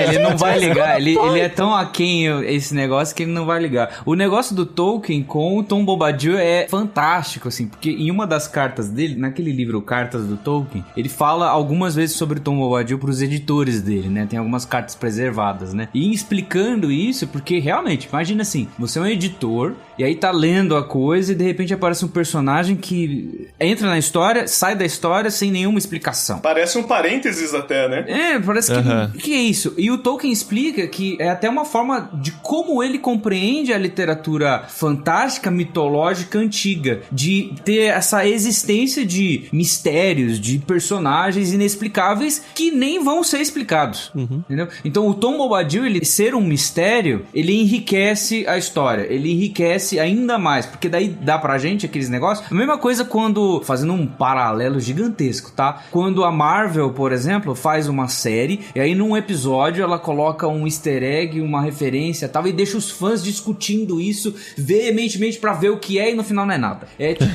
Speaker 6: Ele não vai ligar, ele é tão aquém esse negócio que ele não vai ligar. O negócio do Tolkien com o Tom Bombadil é fantástico, assim, porque em uma das cartas dele, naquele livro Cartas do Tolkien, ele fala algumas vezes sobre o Tom Bombadil pros editores dele, né? Tem algumas cartas preservadas, né? E explicando isso, porque realmente, imagina assim, você é um editor e aí tá lendo a coisa e de repente aparece um personagem que entra na história, sai da história sem nenhuma explicação.
Speaker 4: Parece um parênteses até, né?
Speaker 6: Parece que é isso. E o Tolkien explica que é até uma forma de como ele compreende a literatura fantástica, mitológica, antiga, de ter essa existência de mistérios, de personagens inexplicáveis que nem vão ser explicados, entendeu? Então o Tom Bombadil, ele ser um mistério, ele enriquece a história, ele enriquece ainda mais, porque daí dá pra gente aqueles negócios. A mesma coisa quando, fazendo um paralelo gigantesco, tá? Quando a Marvel, por exemplo, faz uma série, e aí num episódio ela coloca um easter egg, uma referência e tal, e deixa os fãs discutindo isso veementemente pra ver o que é, e no final não é nada. É tipo...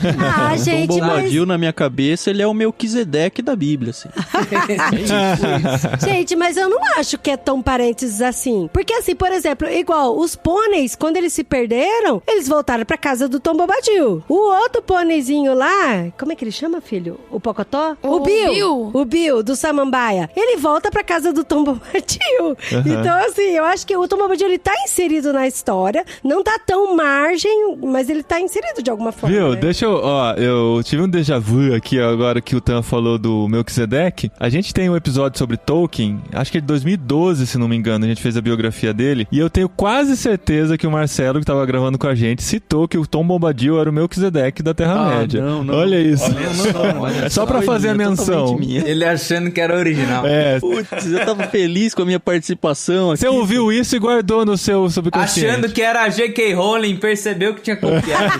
Speaker 5: gente,
Speaker 1: Tom Bombadil, na minha cabeça, ele é o Melquisedeque da Bíblia, assim.
Speaker 5: Gente, mas eu não acho que é tão parênteses assim. Porque assim, por exemplo, igual os pôneis, quando eles se perderam, eles voltaram pra casa do Tom Bombadil. O outro pôneizinho lá, como é que ele chama, filho? O Pocotó? O Bill. O Bill, do Samambaia. Ele volta pra casa do Tom Bombadil. Então, assim, eu acho que o Tom Bombadil, ele tá inserido na história. Não tá tão margem, mas ele tá inserido de alguma forma.
Speaker 3: Viu?
Speaker 5: Né?
Speaker 3: Deixa eu... eu tive um déjà vu aqui agora que o Tan falou do Melquisedeque. A gente tem um episódio sobre Tolkien, acho que é de 2012, se não me engano, a gente fez a biografia dele, e eu tenho quase certeza que o Marcelo, que tava gravando com a gente, citou que o Tom Bombadil era o Melquisedeque da Terra-média.
Speaker 1: Não.
Speaker 3: Olha isso.
Speaker 1: Olha
Speaker 3: só pra fazer a menção.
Speaker 6: Ele achando que era original.
Speaker 1: Putz, eu tava feliz com a minha participação aqui.
Speaker 3: Você ouviu isso e guardou no seu subconsciente.
Speaker 6: Achando que era a J.K. Rowling, percebeu que tinha copiado.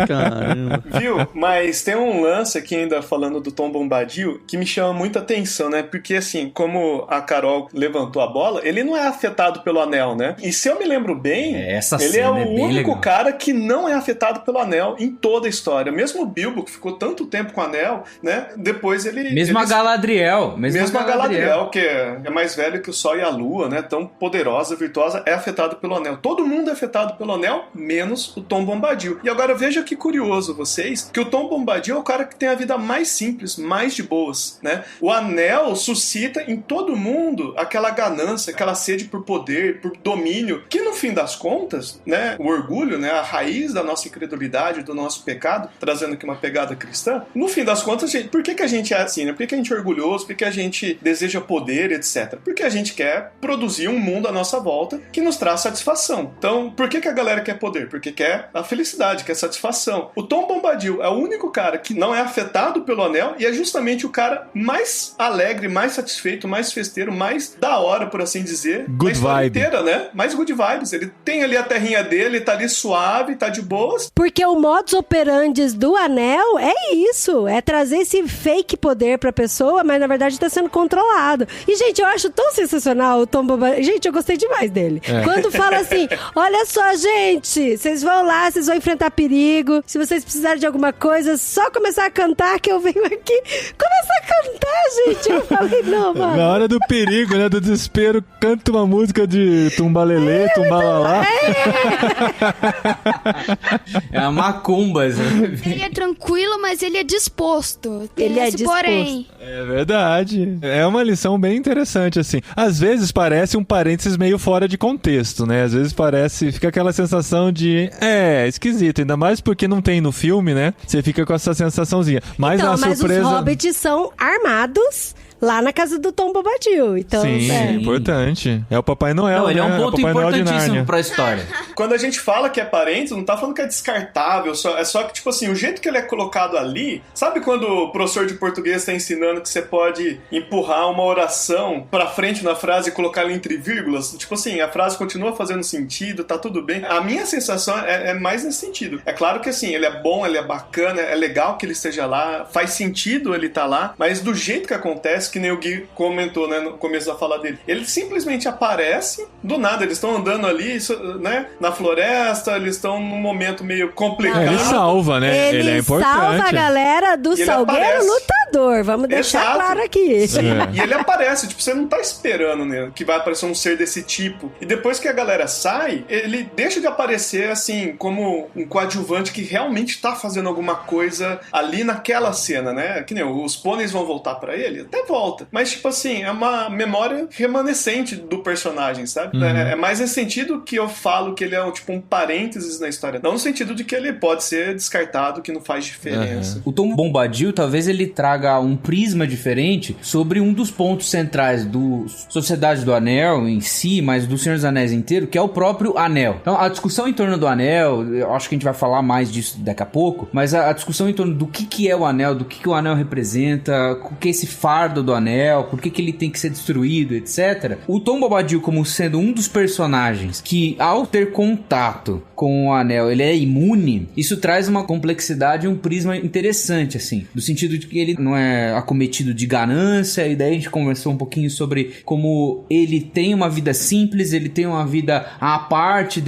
Speaker 1: Caramba.
Speaker 4: Viu? Mas tem um lance aqui ainda falando do Tom Bombadil que me chama muita atenção, né? Porque assim, como a Carol levantou a bola, ele não é afetado pelo anel, né? E se eu me lembro bem, ele é o único cara que não é afetado pelo anel em toda a história. Mesmo o Bilbo, que ficou tanto tempo com o anel, né? Depois ele...
Speaker 6: Mesmo a Galadriel.
Speaker 4: Mesmo a Galadriel, que é mais velho que o Sol e a Lua, né? Tão poderosa, virtuosa, é afetado pelo anel. Todo mundo é afetado pelo anel, menos o Tom Bombadil. E agora veja que curioso vocês, que o Tom Bombadil é o cara que tem a vida mais simples, mais de boas, né? O anel suscita em todo mundo aquela ganância, aquela sede por poder, por domínio, que no fim das contas, né? O orgulho, né? A raiz da nossa incredulidade, do nosso pecado, trazendo aqui uma pegada cristã. No fim das contas, gente, por que a gente é assim, né? Por que a gente é orgulhoso? Por que a gente deseja poder, etc? Porque a gente quer produzir um mundo à nossa volta que nos traz satisfação. Então, por que a galera quer poder? Porque quer a felicidade, quer satisfação. O Tom Bombadil é o único cara que não é afetado pelo anel e é justamente o cara mais alegre, mais satisfeito, mais festeiro, mais da hora, por assim dizer,
Speaker 3: good
Speaker 4: da história
Speaker 3: vibe
Speaker 4: inteira, né? Mais good vibes. Ele tem ali a terrinha dele, tá ali suave, tá de boas.
Speaker 5: Porque Porque o modus operandi do anel é isso. É trazer esse fake poder pra pessoa, mas na verdade tá sendo controlado. E, gente, eu acho tão sensacional o Tom Bombadil. Gente, eu gostei demais dele. Quando fala assim, olha só, gente, vocês vão lá, vocês vão enfrentar perigo. Se vocês precisarem de alguma coisa, só começar a cantar que eu venho aqui. Começar a cantar, gente. Eu falei, não, mano.
Speaker 3: Na hora do perigo, né, do desespero, canta uma música de tumbalelê, tumbalalá.
Speaker 6: É a macumba.
Speaker 8: Ele é tranquilo, mas ele é disposto.
Speaker 5: Ele é disposto.
Speaker 8: Porém.
Speaker 3: É verdade. É uma lição bem interessante, assim. Às vezes parece um parênteses meio fora de contexto, né? Às vezes fica aquela sensação de, esquisito. Ainda mais porque não tem no filme, né? Você fica com essa sensaçãozinha. Mas
Speaker 5: então,
Speaker 3: na surpresa...
Speaker 5: os hobbits são armados lá na casa do Tom Bombadil. Então,
Speaker 3: Sim, é importante. É o Papai Noel,
Speaker 6: ele é um ponto importantíssimo
Speaker 3: pra
Speaker 6: história.
Speaker 4: Quando a gente fala que é parente, não tá falando que é descartável, é só que, tipo assim, o jeito que ele é colocado ali... Sabe quando o professor de português tá ensinando que você pode empurrar uma oração pra frente na frase e colocar ela entre vírgulas? Tipo assim, a frase continua fazendo sentido, tá tudo bem. A minha sensação é mais nesse sentido. É claro que, assim, ele é bom, ele é bacana, é legal que ele esteja lá, faz sentido ele tá lá, mas do jeito que acontece, que nem o Gui comentou, né, no começo da fala dele. Ele simplesmente aparece do nada. Eles estão andando ali, né, na floresta, eles estão num momento meio complicado.
Speaker 3: Ele salva, né? Ele é importante.
Speaker 5: Salva a galera do Salgueiro Lutador. Vamos deixar claro aqui.
Speaker 4: E ele aparece, tipo, você não tá esperando, né, que vai aparecer um ser desse tipo. E depois que a galera sai, ele deixa de aparecer, assim, como um coadjuvante que realmente tá fazendo alguma coisa ali naquela cena, né? Que nem os pôneis vão voltar pra ele, até volta. Mas, tipo assim, é uma memória remanescente do personagem, sabe? É mais nesse sentido que eu falo que ele é tipo um parênteses na história. Não no sentido de que ele pode ser descartado, que não faz diferença.
Speaker 6: O Tom Bombadil, talvez ele traga um prisma diferente sobre um dos pontos centrais do Sociedade do Anel em si, mas do Senhor dos Anéis inteiro, que é o próprio Anel. Então, a discussão em torno do Anel, eu acho que a gente vai falar mais disso daqui a pouco, mas a discussão em torno do que é o Anel, do que o Anel representa, o que é esse fardo do Anel, por que ele tem que ser destruído, etc. O Tom Bombadil, como sendo um dos personagens que, ao ter contato com o Anel, ele é imune, isso traz uma complexidade e um prisma interessante, assim, no sentido de que ele não é acometido de ganância, e daí a gente conversou um pouquinho sobre como ele tem uma vida simples, ele tem uma vida à parte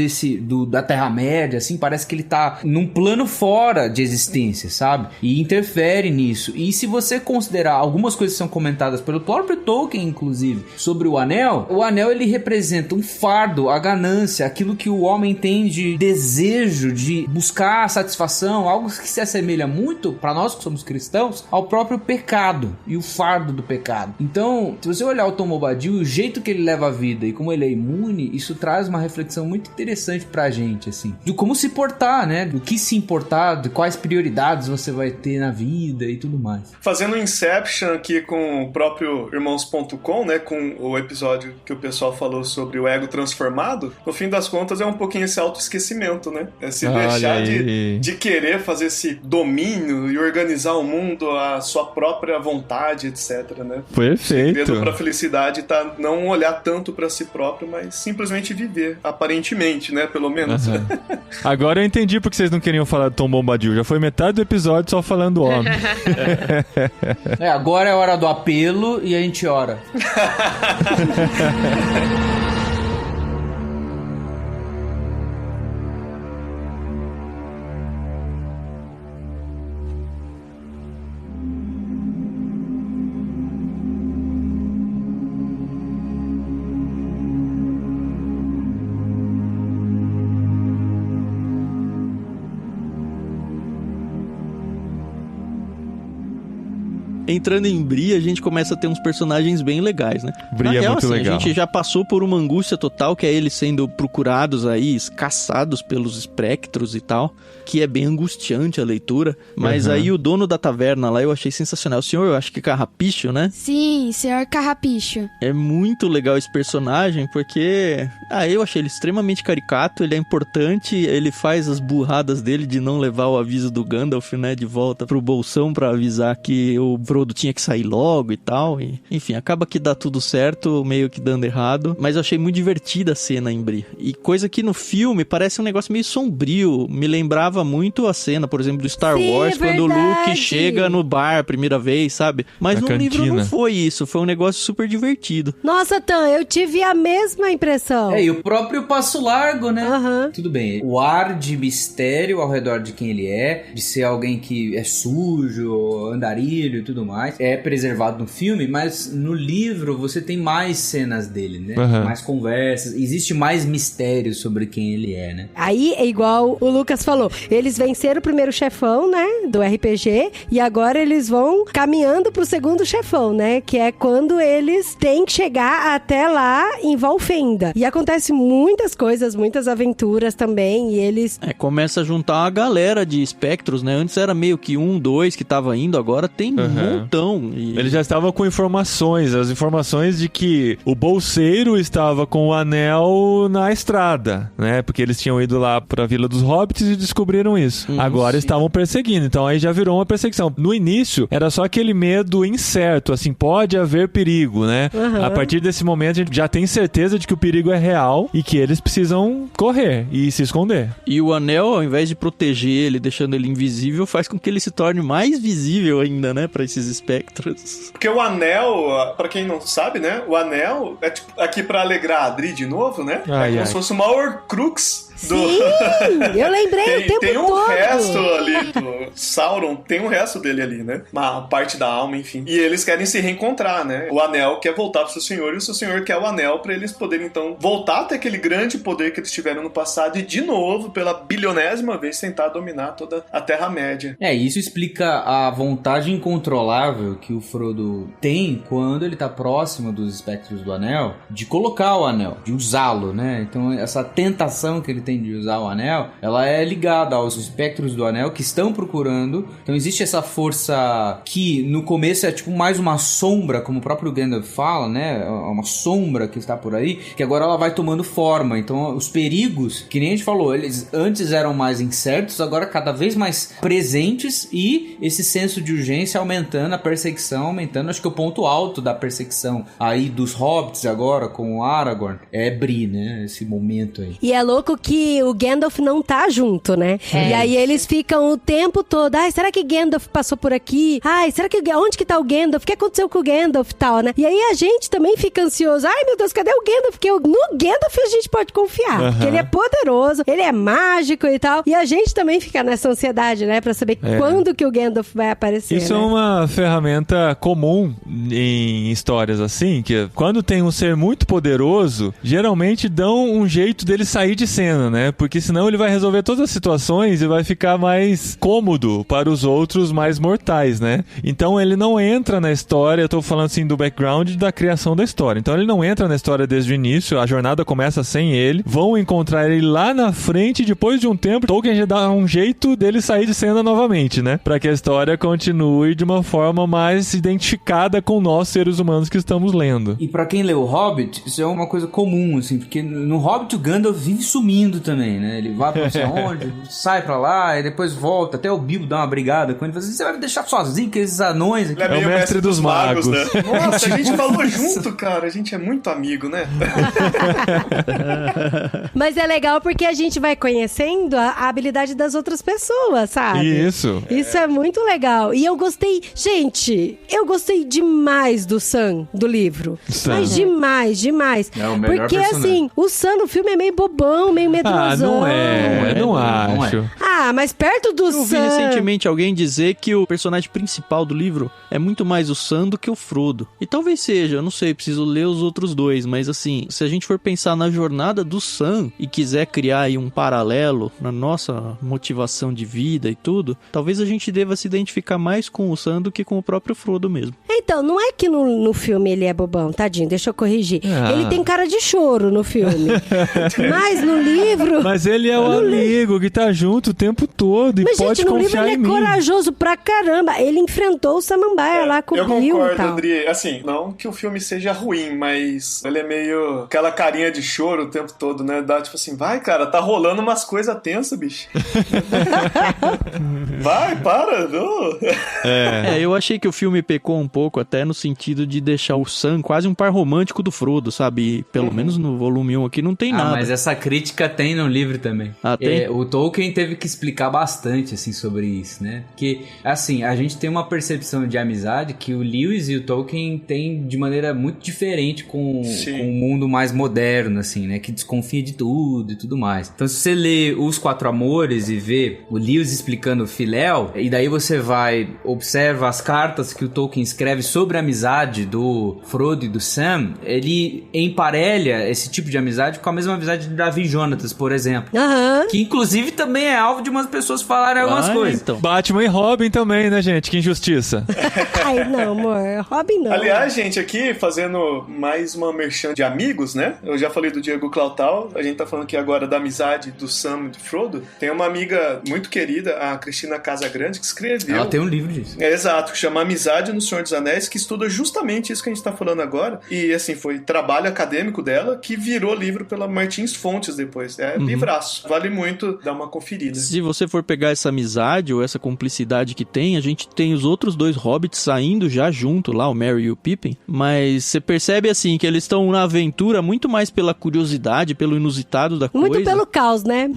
Speaker 6: da Terra-média, assim, parece que ele tá num plano fora de existência, sabe? E interfere nisso. E se você considerar algumas coisas que são comentadas pelo próprio Tolkien, inclusive, sobre o Anel ele representa um fardo, a ganância, aquilo que o homem tem de desejo de buscar satisfação, algo que se assemelha muito, para nós que somos cristãos, ao próprio pecado e o fardo do pecado. Então, se você olhar o Tom Bombadil, o jeito que ele leva a vida e como ele é imune, isso traz uma reflexão muito interessante pra gente, assim, de como se portar, né? Do que se importar, de quais prioridades você vai ter na vida e tudo mais.
Speaker 4: Fazendo um Inception aqui com o próprio Irmãos.com, né, com o episódio que o pessoal falou sobre o ego transformado, no fim das contas é um pouquinho esse autoesquecimento, né? É se deixar de querer fazer esse domínio e organizar o mundo à sua própria vontade, etc, né?
Speaker 3: Perfeito.
Speaker 4: O segredo pra felicidade tá não olhar tanto pra si próprio, mas simplesmente viver, aparentemente, né, pelo menos.
Speaker 3: Agora eu entendi porque vocês não queriam falar do Tom Bombadil. Já foi metade do episódio só falando do homem.
Speaker 6: Agora é hora do apelo e a gente ora.
Speaker 1: Entrando em Bree, a gente começa a ter uns personagens bem legais, né?
Speaker 3: Bree é muito legal.
Speaker 1: A gente já passou por uma angústia total, que é eles sendo procurados aí, caçados pelos espectros e tal, que é bem angustiante a leitura. Mas aí o dono da taverna lá eu achei sensacional. O senhor, eu acho que Carrapicho, né?
Speaker 8: Sim, senhor Carrapicho.
Speaker 1: É muito legal esse personagem, porque... eu achei ele extremamente caricato, ele é importante, ele faz as burradas dele de não levar o aviso do Gandalf, né, de volta pro bolsão pra avisar que o Frodo tinha que sair logo e tal. E, enfim, acaba que dá tudo certo, meio que dando errado. Mas eu achei muito divertida a cena em Bree. E coisa que no filme parece um negócio meio sombrio. Me lembrava muito a cena, por exemplo, do Star Wars, quando o Luke chega no bar a primeira vez, sabe? Mas no livro não foi isso. Foi um negócio super divertido.
Speaker 5: Nossa, Tan, eu tive a mesma impressão.
Speaker 6: E o próprio Passo Largo, né?
Speaker 5: Uhum.
Speaker 6: Tudo bem. O ar de mistério ao redor de quem ele é, de ser alguém que é sujo, andarilho e tudo mais, é preservado no filme, mas no livro você tem mais cenas dele, né?
Speaker 3: Uhum.
Speaker 6: Mais conversas, existe mais mistério sobre quem ele é, né?
Speaker 5: Aí é igual o Lucas falou, eles venceram o primeiro chefão, né, do RPG, e agora eles vão caminhando pro segundo chefão, né, que é quando eles têm que chegar até lá em Valfenda. E acontece muitas coisas, muitas aventuras também, e eles...
Speaker 1: Começa a juntar uma galera de espectros, né? Antes era meio que 1, 2 que tava indo, agora tem um montão. E...
Speaker 3: Eles já estavam com informações, as informações de que o bolseiro estava com o anel na estrada, né? Porque eles tinham ido lá pra Vila dos Hobbits e descobriram isso. Agora estavam perseguindo, então aí já virou uma perseguição. No início, era só aquele medo incerto, assim, pode haver perigo, né? A partir desse momento, a gente já tem certeza de que o perigo é real e que eles precisam correr e se esconder.
Speaker 1: E o anel, ao invés de proteger ele, deixando ele invisível, faz com que ele se torne mais visível ainda, né? Pra esses espectros.
Speaker 4: Porque o anel, pra quem não sabe, né? O anel é tipo, aqui pra alegrar a Adri de novo, né? Como se fosse uma Horcrux.
Speaker 5: Sim, eu lembrei o tempo
Speaker 4: tem um
Speaker 5: todo.
Speaker 4: resto ali do Sauron, tem um resto dele ali, né? Uma parte da alma, enfim. E eles querem se reencontrar, né? O anel quer voltar pro seu senhor e o seu senhor quer o anel pra eles poderem, então, voltar até aquele grande poder que eles tiveram no passado e, de novo, pela bilionésima vez, tentar dominar toda a Terra-média.
Speaker 6: Isso explica a vontade incontrolável que o Frodo tem quando ele tá próximo dos espectros do anel, de colocar o anel, de usá-lo, né? Então, essa tentação que ele tem de usar o anel, ela é ligada aos espectros do anel que estão procurando. Então existe essa força que no começo é tipo mais uma sombra, como o próprio Gandalf fala, né? Uma sombra que está por aí, que agora ela vai tomando forma. Então os perigos, que nem a gente falou, eles antes eram mais incertos, agora cada vez mais presentes, e esse senso de urgência aumentando, a perseguição aumentando. Acho que o ponto alto da perseguição aí dos hobbits agora com o Aragorn é Bree, né? Esse momento aí.
Speaker 5: E é louco que o Gandalf não tá junto, né? E aí eles ficam o tempo todo, será que Gandalf passou por aqui? Será que onde que tá o Gandalf? O que aconteceu com o Gandalf e tal, né? E aí a gente também fica ansioso. Meu Deus, cadê o Gandalf? Porque no Gandalf a gente pode confiar. Porque ele é poderoso, ele é mágico e tal. E a gente também fica nessa ansiedade, né? Pra saber quando que o Gandalf vai aparecer.
Speaker 3: Isso
Speaker 5: né?
Speaker 3: é uma ferramenta comum em histórias assim, que quando tem um ser muito poderoso, geralmente dão um jeito dele sair de cena, né? Porque senão ele vai resolver todas as situações e vai ficar mais cômodo para os outros mais mortais, né? Então ele não entra na história, eu tô falando assim do background da criação da história. Então ele não entra na história desde o início, a jornada começa sem ele, vão encontrar ele lá na frente, depois de um tempo, Tolkien já dá um jeito dele sair de cena novamente, né? Para que a história continue de uma forma mais identificada com nós, seres humanos que estamos lendo.
Speaker 6: E pra quem lê o Hobbit, isso é uma coisa comum, assim, porque no Hobbit o Gandalf vive sumindo também, né? Ele vai pra não sei onde, sai pra lá e depois volta. Até o Bilbo dá uma brigada com ele. Fala assim, você vai me deixar sozinho com esses anões aqui?
Speaker 4: Ele é
Speaker 3: o mestre dos magos.
Speaker 4: Né? Nossa, a gente falou junto, cara. A gente é muito amigo, né?
Speaker 5: Mas é legal porque a gente vai conhecendo a habilidade das outras pessoas, sabe?
Speaker 3: Isso.
Speaker 5: Isso é muito legal. E eu gostei... Gente, eu gostei demais do Sam, do livro.
Speaker 3: Sam.
Speaker 5: Mas demais, demais.
Speaker 6: É o melhor
Speaker 5: porque,
Speaker 6: personagem.
Speaker 5: assim, o Sam no filme é meio bobão, meio medrosão.
Speaker 3: Não acho.
Speaker 5: Mas perto do
Speaker 1: Eu vi
Speaker 5: Sam...
Speaker 1: recentemente alguém dizer que o personagem principal do livro é muito mais o Sam do que o Frodo. E talvez seja, eu não sei, preciso ler os outros dois, mas assim, se a gente for pensar na jornada do Sam e quiser criar aí um paralelo na nossa motivação de vida e tudo, talvez a gente deva se identificar mais com o Sam do que com o próprio Frodo mesmo.
Speaker 5: Então, não é que no filme ele é bobão, tadinho, deixa eu corrigir. Ele tem cara de choro no filme. Mas no livro... livro.
Speaker 3: Mas ele é o amigo que tá junto o tempo todo e
Speaker 5: Mas,
Speaker 3: pode
Speaker 5: gente, no livro
Speaker 3: confiar
Speaker 5: ele
Speaker 3: em
Speaker 5: é
Speaker 3: mim.
Speaker 5: corajoso pra caramba. Ele enfrentou o Samambaia lá com o Bill e
Speaker 4: Eu concordo,
Speaker 5: tal.
Speaker 4: Adri. Assim, não que o filme seja ruim, mas ele é meio aquela carinha de choro o tempo todo, né? Dá tipo assim, vai, cara, tá rolando umas coisas tensas, bicho. Vai, para. Não.
Speaker 1: Eu achei que o filme pecou um pouco até no sentido de deixar o Sam quase um par romântico do Frodo, sabe? E, pelo menos no volume 1 aqui não tem nada.
Speaker 6: Mas essa crítica tem no livro também.
Speaker 1: Tem?
Speaker 6: O Tolkien teve que explicar bastante, assim, sobre isso, né? Porque, assim, a gente tem uma percepção de amizade que o Lewis e o Tolkien têm de maneira muito diferente com o mundo mais moderno, assim, né? Que desconfia de tudo e tudo mais. Então, se você lê Os Quatro Amores e vê o Lewis explicando o Filéu, e daí você observa as cartas que o Tolkien escreve sobre a amizade do Frodo e do Sam, ele emparelha esse tipo de amizade com a mesma amizade de Davi e Jonatas, por exemplo. Que, inclusive, também é alvo de umas pessoas falarem algumas coisas.
Speaker 1: Então.
Speaker 3: Batman e Robin também, né, gente? Que injustiça.
Speaker 5: Ai, não, amor. Robin não.
Speaker 4: Aliás, gente, aqui fazendo mais uma merchan de amigos, né? Eu já falei do Diego Clautal, a gente tá falando aqui agora da amizade do Sam e do Frodo. Tem uma amiga muito querida, a Cristina Casagrande, que escreveu...
Speaker 6: Ela tem um livro disso.
Speaker 4: Exato, que chama Amizade no Senhor dos Anéis, que estuda justamente isso que a gente tá falando agora. E, assim, foi trabalho acadêmico dela, que virou livro pela Martins Fontes depois. É livraço. Vale muito dar uma conferida.
Speaker 1: Se você for pegar essa amizade ou essa cumplicidade que tem, a gente tem os outros dois hobbits saindo já junto lá, o Merry e o Pippin, mas você percebe assim que eles estão na aventura muito mais pela curiosidade, pelo inusitado da coisa.
Speaker 5: Muito pelo caos, né?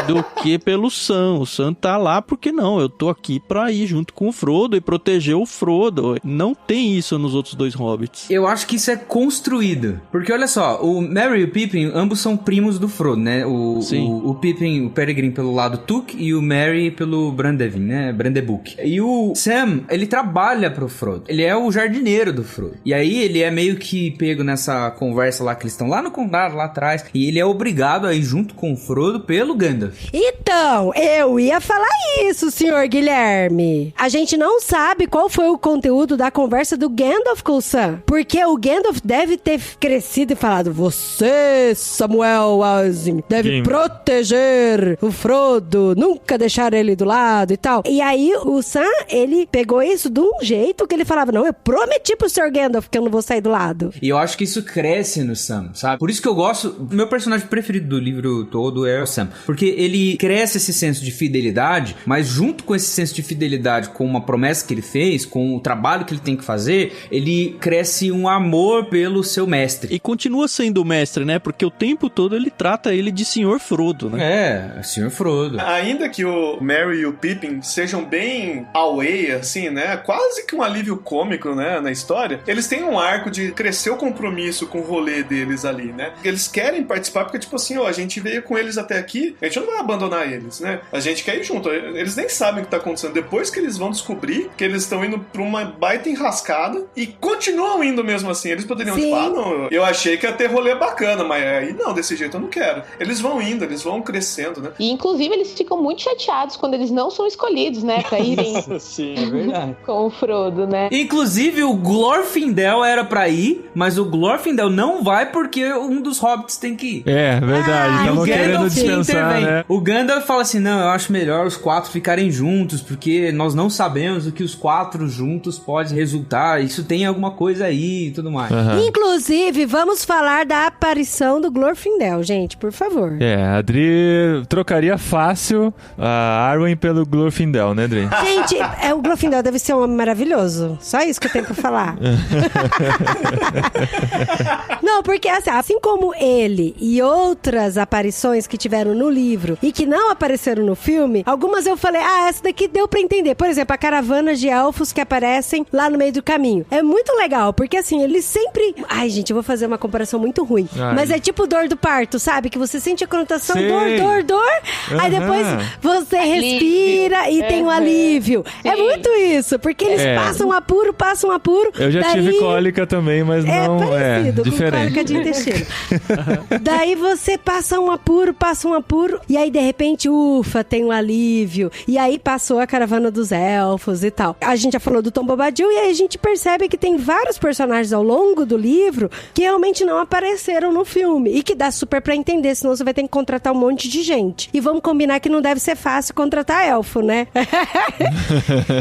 Speaker 1: Do que pelo Sam. O Sam tá lá porque não, eu tô aqui pra ir junto com o Frodo e proteger o Frodo. Não tem isso nos outros dois hobbits.
Speaker 6: Eu acho que isso é construído. Porque olha só, o Merry e o Pippin, ambos são primos do Frodo, né? O Pippin, o Peregrine pelo lado Took e o Merry pelo Brandevin, né? Brandebuck. E o Sam, ele trabalha pro Frodo. Ele é o jardineiro do Frodo. E aí ele é meio que pego nessa conversa lá que eles estão lá no condado, lá atrás. E ele é obrigado a ir junto com o Frodo pelo Gandalf.
Speaker 5: Então, eu ia falar isso, senhor Guilherme. A gente não sabe qual foi o conteúdo da conversa do Gandalf com o Sam. Porque o Gandalf deve ter crescido e falado: você, Samuel Asim, deve proteger o Frodo, nunca deixar ele do lado e tal. E aí o Sam, ele pegou isso de um jeito que ele falava: não, eu prometi pro Sr. Gandalf que eu não vou sair do lado.
Speaker 6: E eu acho que isso cresce no Sam, sabe? Por isso que eu gosto... Meu personagem preferido do livro todo é o Sam. Porque ele cresce esse senso de fidelidade, mas junto com esse senso de fidelidade, com uma promessa que ele fez, com o trabalho que ele tem que fazer, ele cresce um amor pelo seu mestre.
Speaker 1: E continua sendo o mestre, né? Porque o tempo todo ele trata ele de Sr. Frodo, né?
Speaker 6: Sr. Frodo.
Speaker 4: Ainda que o Merry e o Pippin sejam bem away, assim, né? Quase que um alívio cômico, né? Na história. Eles têm um arco de crescer o compromisso com o rolê deles ali, né? Eles querem participar porque, tipo assim, ó, a gente veio com eles até aqui, a gente não vai abandonar eles, né? A gente quer ir junto. Eles nem sabem o que tá acontecendo. Depois que eles vão descobrir que eles estão indo pra uma baita enrascada e continuam indo mesmo assim. Eles poderiam, tipo, não, eu achei que ia ter rolê bacana, mas aí não, desse jeito eu não quero. Eles vão indo, eles vão crescendo, né?
Speaker 7: E inclusive eles ficam muito chateados quando eles não são escolhidos, né? Pra irem
Speaker 6: Sim, é verdade.
Speaker 7: com o Frodo, né?
Speaker 6: Inclusive o Glorfindel era pra ir, mas o Glorfindel não vai porque um dos hobbits tem que ir.
Speaker 3: É, verdade. Estavam querendo dispensar, né?
Speaker 6: O Gandalf fala assim, não, eu acho melhor os quatro ficarem juntos, porque nós não sabemos o que os quatro juntos pode resultar, isso tem alguma coisa aí e tudo mais.
Speaker 5: Inclusive, vamos falar da aparição do Glorfindel, gente, por favor.
Speaker 3: A Adri trocaria fácil a Arwen pelo Glorfindel, né, Adri?
Speaker 5: Gente, o Glorfindel deve ser um homem maravilhoso. Só isso que eu tenho pra falar. Não, porque assim como ele e outras aparições que tiveram no livro e que não apareceram no filme, algumas eu falei, essa daqui deu pra entender. Por exemplo, a caravana de elfos que aparecem lá no meio do caminho. É muito legal, porque assim, eles sempre... Ai, gente, eu vou fazer uma comparação muito ruim. Mas é tipo dor do parto, sabe? Que você sente a conotação dor. Aí depois você respira e tem um alívio. Sim. É muito isso, porque eles passam apuro.
Speaker 3: Eu já tive cólica também, mas não
Speaker 5: parecido,
Speaker 3: diferente.
Speaker 5: Com cólica de intestino. Daí você passa um apuro, e aí de repente, ufa, tem um alívio. E aí passou a caravana dos elfos e tal. A gente já falou do Tom Bombadil e aí a gente percebe que tem vários personagens ao longo do livro que realmente não apareceram no filme e que dá super pra entender atender, senão você vai ter que contratar um monte de gente. E vamos combinar que não deve ser fácil contratar elfo, né?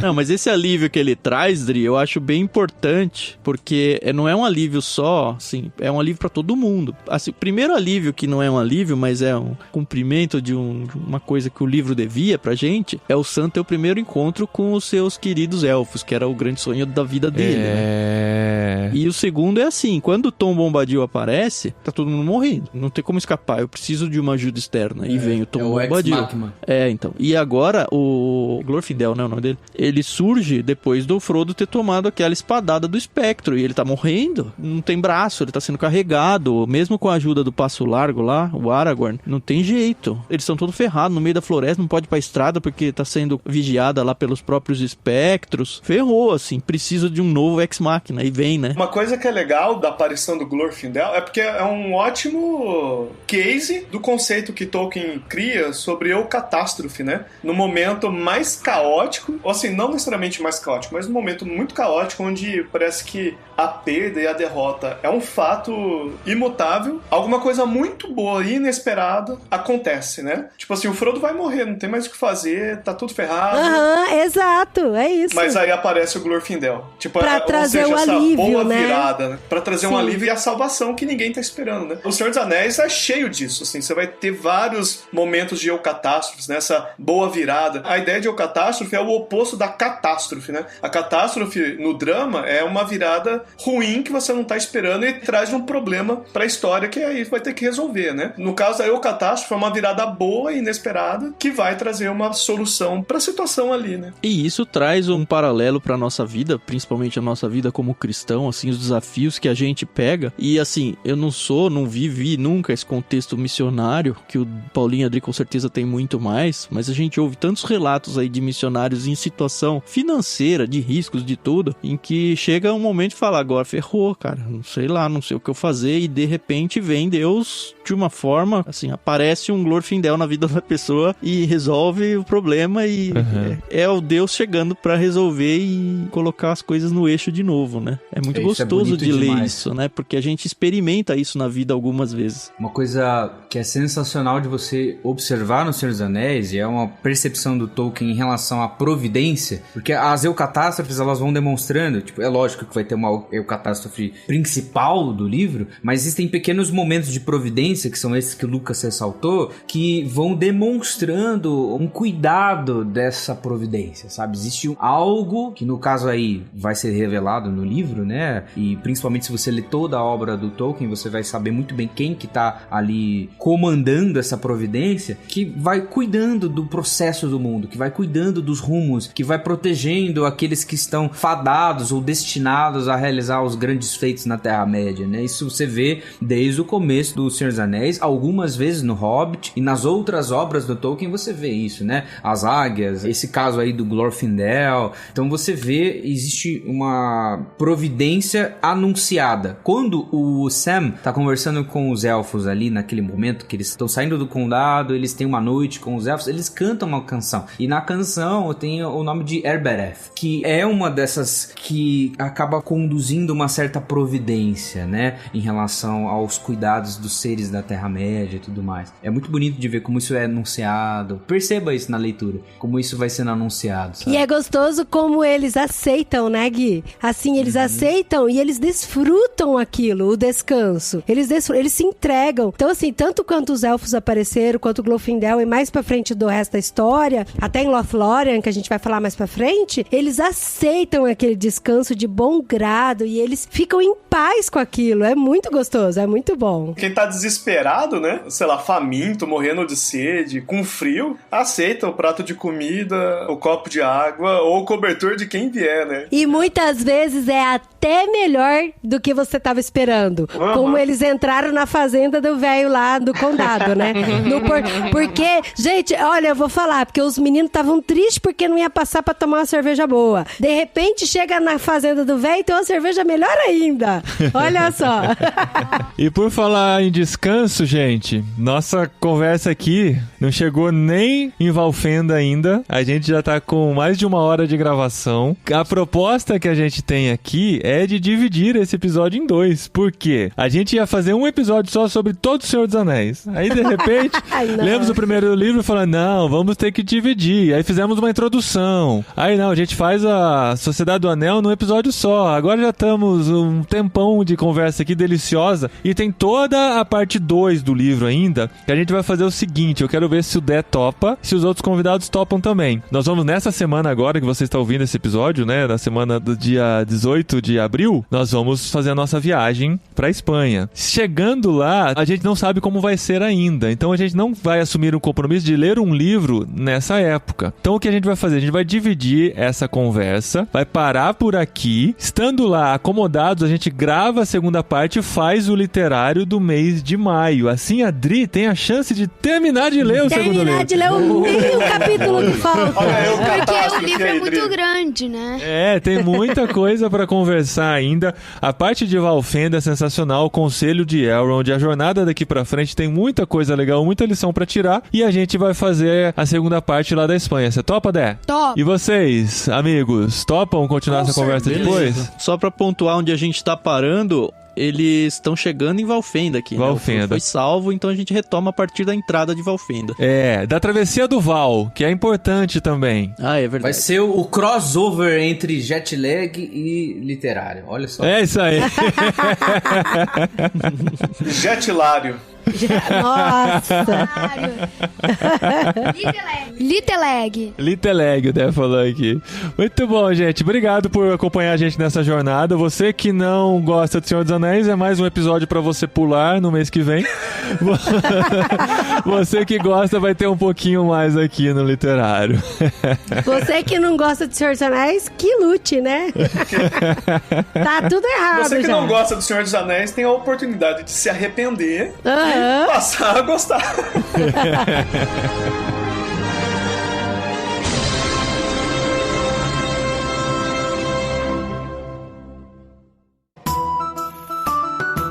Speaker 1: Não, mas esse alívio que ele traz, Dri, eu acho bem importante, porque não é um alívio só, assim, é um alívio pra todo mundo. Assim, o primeiro alívio que não é um alívio, mas é um cumprimento de uma coisa que o livro devia pra gente, é o Sam ter o primeiro encontro com os seus queridos elfos, que era o grande sonho da vida dele, né? E o segundo é assim, quando o Tom Bombadil aparece, tá todo mundo morrendo, não tem como escapar, eu preciso de uma ajuda externa, e vem o Tom Bombadil. Então, e agora o Glorfindel, né, o nome dele, ele surge depois do Frodo ter tomado aquela espadada do espectro, e ele tá morrendo, não tem braço, ele tá sendo carregado, mesmo com a ajuda do Passo Largo lá, o Aragorn, não tem jeito, eles estão todos ferrados no meio da floresta, não pode ir pra estrada porque tá sendo vigiada lá pelos próprios espectros, ferrou, assim, precisa de um novo Ex-Machina, e vem, né?
Speaker 4: Uma coisa que é legal da aparição do Glorfindel é porque é um ótimo case do conceito que Tolkien cria sobre o catástrofe, né? No momento mais caótico, ou assim, não necessariamente mais caótico, mas num momento muito caótico, onde parece que a perda e a derrota é um fato imutável, alguma coisa muito boa e inesperada acontece, né? Tipo assim, o Frodo vai morrer, não tem mais o que fazer, tá tudo ferrado.
Speaker 5: Exato, é isso.
Speaker 4: Mas aí aparece o Glorfindel. Tipo,
Speaker 5: pra trazer um
Speaker 4: essa
Speaker 5: alívio,
Speaker 4: boa
Speaker 5: né?
Speaker 4: virada, né? Pra trazer um alívio e a salvação que ninguém tá esperando, né? O Senhor dos Anéis é cheio disso, assim, você vai ter vários momentos de eucatástrofes, né? Essa boa virada. A ideia de eucatástrofe é o oposto da catástrofe, né? A catástrofe no drama é uma virada ruim que você não tá esperando e traz um problema pra história que aí vai ter que resolver, né? No caso da eucatástrofe é uma virada boa e inesperada que vai trazer uma solução pra situação ali, né?
Speaker 1: E isso traz um paralelo pra nossa vida, principalmente a nossa vida como cristão, assim, os desafios que a gente pega. E assim, eu não vivi nunca esse contexto missionário, que o Paulinho Adri com certeza tem muito mais, mas a gente ouve tantos relatos aí de missionários em situação financeira, de riscos, de tudo, em que chega um momento de falar, agora ferrou, cara, não sei o que eu fazer, e de repente vem Deus de uma forma, assim, aparece um Glorfindel na vida da pessoa e resolve o problema e é o Deus chegando pra resolver e colocar as coisas no eixo de novo, né? É muito gostoso de ler isso, né? Porque a gente experimenta isso na vida algumas vezes.
Speaker 6: Uma coisa que é sensacional de você observar no Senhor dos Anéis, e é uma percepção do Tolkien em relação à providência, porque as eucatástrofes, elas vão demonstrando, tipo, é lógico que vai ter uma eucatástrofe principal do livro, mas existem pequenos momentos de providência, que são esses que o Lucas ressaltou, que vão demonstrando um cuidado dessa providência, sabe? Existe algo que, no caso aí, vai ser revelado no livro, né? E principalmente se você ler toda a obra do Tolkien, você vai saber muito bem quem que tá ali comandando essa providência, que vai cuidando do processo do mundo, que vai cuidando dos rumos, que vai protegendo aqueles que estão fadados ou destinados a realizar os grandes feitos na Terra-média, né? Isso você vê desde o começo do Senhor dos Anéis, algumas vezes no Hobbit, e nas outras obras do Tolkien você vê isso, né? As águias, esse caso aí do Glorfindel. Então você vê, existe uma providência anunciada. Quando o Sam tá conversando com os elfos ali, naquele momento que eles estão saindo do condado, eles têm uma noite com os elfos, eles cantam uma canção. E na canção tem o nome de Erbereth, que é uma dessas que acaba conduzindo uma certa providência, né? Em relação aos cuidados dos seres da Terra-média e tudo mais. É muito bonito de ver como isso é anunciado. Perceba isso na leitura, como isso vai sendo anunciado, sabe?
Speaker 5: E é gostoso como eles aceitam, né, Gui? Assim, eles aceitam e eles desfrutam aquilo, o descanso. Eles se entregam. Então, assim, tanto quanto os elfos apareceram, quanto o Glorfindel e mais pra frente do resto da história, até em Lothlórien, que a gente vai falar mais pra frente, eles aceitam aquele descanso de bom grado e eles ficam em paz com aquilo. É muito gostoso, é muito bom.
Speaker 4: Quem tá desesperado, né? Sei lá, faminto, morrendo de sede, com frio, aceita o prato de comida, o copo de água ou o cobertor de quem vier, né?
Speaker 5: E muitas vezes é até melhor do que você tava esperando. Como eles entraram na fazenda do velho lá do condado, né? Porque, gente, olha, eu vou falar, porque os meninos estavam tristes porque não ia passar pra tomar uma cerveja boa. De repente, chega na fazenda do velho e tem uma cerveja melhor ainda. Olha só.
Speaker 3: E por falar em descanso, gente, nossa conversa aqui não chegou nem em Valfenda ainda. A gente já tá com mais de 1 hora de gravação. A proposta que a gente tem aqui é de de dividir esse episódio em 2. Por quê? A gente ia fazer um episódio só sobre todo o Senhor dos Anéis. Aí, de repente, lemos o primeiro livro e falamos, não, vamos ter que dividir. Aí fizemos uma introdução. Aí, não, a gente faz a Sociedade do Anel num episódio só. Agora já estamos um tempão de conversa aqui deliciosa. E tem toda a parte 2 do livro ainda, que a gente vai fazer o seguinte, eu quero ver se o Dé topa, se os outros convidados topam também. Nós vamos nessa semana agora, que você está ouvindo esse episódio, né, na semana do dia 18 de abril, nós vamos fazer a nossa viagem pra Espanha. Chegando lá, a gente não sabe como vai ser ainda, então a gente não vai assumir um compromisso de ler um livro nessa época. Então o que a gente vai fazer? A gente vai dividir essa conversa, vai parar por aqui, estando lá acomodados, a gente grava a segunda parte e faz o literário do mês de maio. Assim a Dri tem a chance de terminar de ler o segundo livro.
Speaker 5: Terminar de ler meio capítulo que falta.
Speaker 8: Porque o livro é muito grande, né?
Speaker 3: É, tem muita coisa pra conversar ainda. A parte de Valfenda é sensacional, o conselho de Elrond, a jornada daqui pra frente tem muita coisa legal, muita lição pra tirar. E a gente vai fazer a segunda parte lá da Espanha. Você topa, Dé?
Speaker 8: Top!
Speaker 3: E vocês, amigos, topam continuar essa conversa depois?
Speaker 1: Só pra pontuar onde a gente tá parando, eles estão chegando em Valfenda aqui.
Speaker 3: Valfenda.
Speaker 1: Né? Foi salvo, então a gente retoma a partir da entrada de Valfenda.
Speaker 3: É, da travessia do Val, que é importante também.
Speaker 1: Ah, é verdade.
Speaker 6: Vai ser o crossover entre jet lag e literário. Olha só.
Speaker 3: É isso aí.
Speaker 4: Jetilário.
Speaker 5: Nossa.
Speaker 8: Litelag,
Speaker 3: o Dé falou aqui. Muito bom, gente. Obrigado por acompanhar a gente nessa jornada. Você que não gosta do Senhor dos Anéis, é mais um episódio pra você pular no mês que vem. Você que gosta vai ter um pouquinho mais aqui no literário.
Speaker 5: Você que não gosta de Senhor dos Anéis, que lute, né? Tá tudo errado.
Speaker 4: Você que
Speaker 5: já.
Speaker 4: não gosta do Senhor dos Anéis tem a oportunidade de se arrepender e passar a gostar.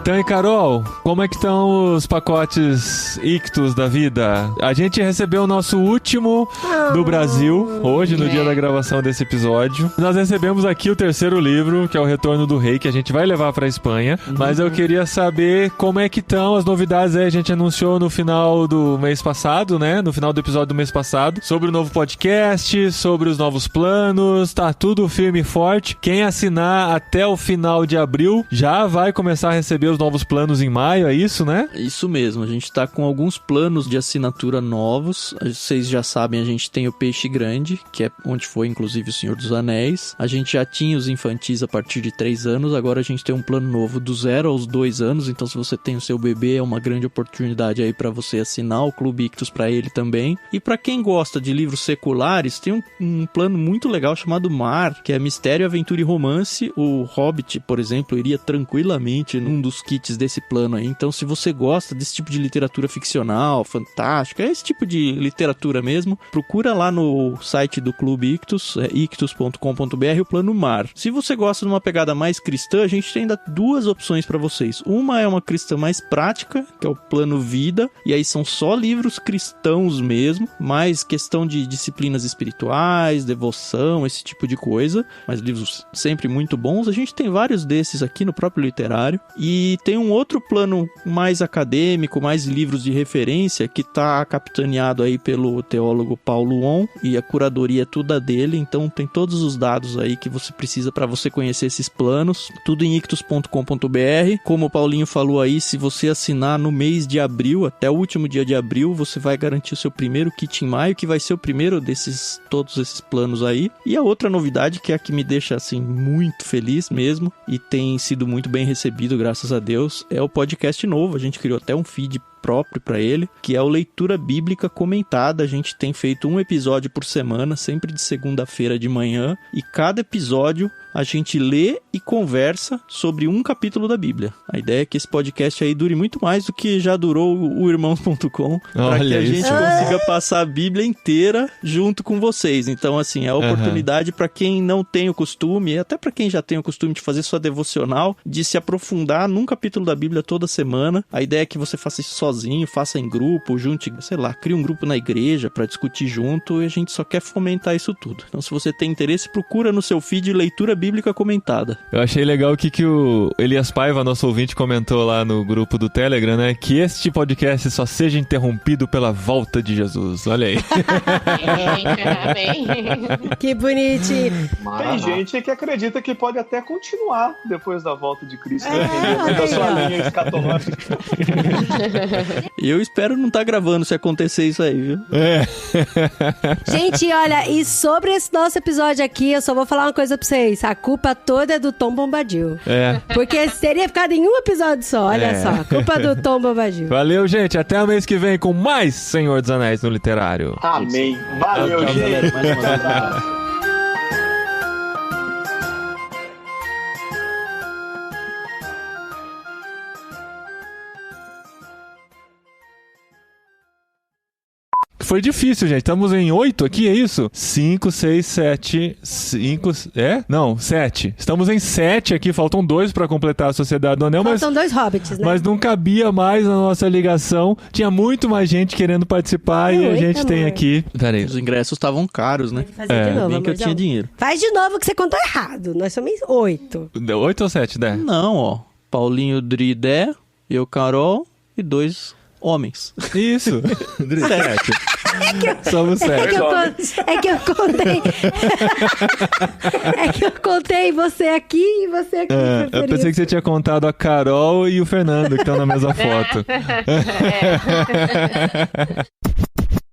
Speaker 3: Então, e Carol, como é que estão os pacotes ictus da vida? A gente recebeu o nosso último do Brasil, hoje, no dia da gravação desse episódio. Nós recebemos aqui o terceiro livro, que é o Retorno do Rei, que a gente vai levar pra Espanha. Mas eu queria saber como é que estão as novidades aí. A gente anunciou no final do mês passado, né? No final do episódio do mês passado, sobre o novo podcast, sobre os novos planos. Tá tudo firme e forte. Quem assinar até o final de abril já vai começar a receber os novos planos em maio, é isso, né?
Speaker 1: Isso mesmo, a gente tá com alguns planos de assinatura novos. Vocês já sabem, a gente tem o Peixe Grande, que é onde foi inclusive o Senhor dos Anéis. A gente já tinha os infantis a partir de 3 anos, agora a gente tem um plano novo do 0 aos 2 anos, então se você tem o seu bebê, é uma grande oportunidade aí pra você assinar o Clube Ictus pra ele também. E pra quem gosta de livros seculares, tem um plano muito legal chamado Mar, que é Mistério, Aventura e Romance. O Hobbit, por exemplo, iria tranquilamente num dos kits desse plano aí. Então, se você gosta desse tipo de literatura ficcional, fantástica, é esse tipo de literatura mesmo, procura lá no site do Clube Ictus, ictus.com.br, o plano Mar. Se você gosta de uma pegada mais cristã, a gente tem ainda 2 opções para vocês. Uma é uma cristã mais prática, que é o plano Vida, e aí são só livros cristãos mesmo, mais questão de disciplinas espirituais, devoção, esse tipo de coisa, mas livros sempre muito bons. A gente tem vários desses aqui no próprio literário, e tem um outro plano mais acadêmico, mais livros de referência, que está capitaneado aí pelo teólogo Paulo On, e a curadoria é toda dele, então tem todos os dados aí que você precisa para você conhecer esses planos, tudo em ictus.com.br. Como o Paulinho falou aí, se você assinar no mês de abril, até o último dia de abril, você vai garantir o seu primeiro kit em maio, que vai ser o primeiro desses, todos esses planos aí. E a outra novidade, que é a que me deixa assim muito feliz mesmo, e tem sido muito bem recebido, graças a Deus, é o podcast novo. A gente criou até um feed próprio para ele, que é o Leitura Bíblica Comentada. A gente tem feito um episódio por semana, sempre de segunda-feira de manhã, e cada episódio a gente lê e conversa sobre um capítulo da Bíblia. A ideia é que esse podcast aí dure muito mais do que já durou o Irmãos.com, para que a gente consiga passar a Bíblia inteira junto com vocês. Então, assim, é a oportunidade para quem não tem o costume, e até para quem já tem o costume de fazer sua devocional, de se aprofundar num capítulo da Bíblia toda semana. A ideia é que você faça isso sozinho, sozinho, faça em grupo, junte, sei lá, crie um grupo na igreja pra discutir junto e a gente só quer fomentar isso tudo. Então se você tem interesse, procura no seu feed leitura bíblica comentada.
Speaker 3: Eu achei legal o que o Elias Paiva, nosso ouvinte, comentou lá no grupo do Telegram, né? Que este podcast só seja interrompido pela volta de Jesus. Olha aí.
Speaker 7: Amém.
Speaker 5: Que bonitinho.
Speaker 4: Tem gente que acredita que pode até continuar depois da volta de Cristo.
Speaker 5: Da
Speaker 4: sua linha escatológica.
Speaker 1: E eu espero não estar gravando se acontecer isso aí, viu?
Speaker 5: Gente, olha, e sobre esse nosso episódio aqui, eu só vou falar uma coisa pra vocês. A culpa toda é do Tom Bombadil. Porque teria ficado em um episódio só, olha só. A culpa do Tom Bombadil.
Speaker 3: Valeu, gente. Até o mês que vem com mais Senhor dos Anéis no Literário.
Speaker 4: Amém. Valeu,
Speaker 1: Tchau,
Speaker 4: gente.
Speaker 1: galera. Mais uma vez.
Speaker 3: Foi difícil, gente. Estamos em 8 aqui, é isso? 5, 6, 7, 5... É? Não, 7. Estamos em 7 aqui, faltam 2 pra completar a Sociedade do Anel,
Speaker 5: Faltam 2 hobbits, né?
Speaker 3: mas não cabia mais na nossa ligação. Tinha muito mais gente querendo participar e a gente tem aqui... Peraí.
Speaker 1: Os ingressos estavam caros, né?
Speaker 5: Fazer de novo,
Speaker 1: Bem que eu
Speaker 5: amorzão.
Speaker 1: tinha dinheiro.
Speaker 5: Faz de novo que você contou errado. Nós somos 8.
Speaker 3: 8 ou 7, né?
Speaker 1: Não, ó. Paulinho, Dri, Dé, eu, Carol e 2 homens.
Speaker 3: Isso. 7. Somos 7.
Speaker 5: É que eu contei. É que eu contei você aqui e você aqui. foi por
Speaker 3: Eu pensei que você tinha contado a Carol e o Fernando, que estão na mesma foto.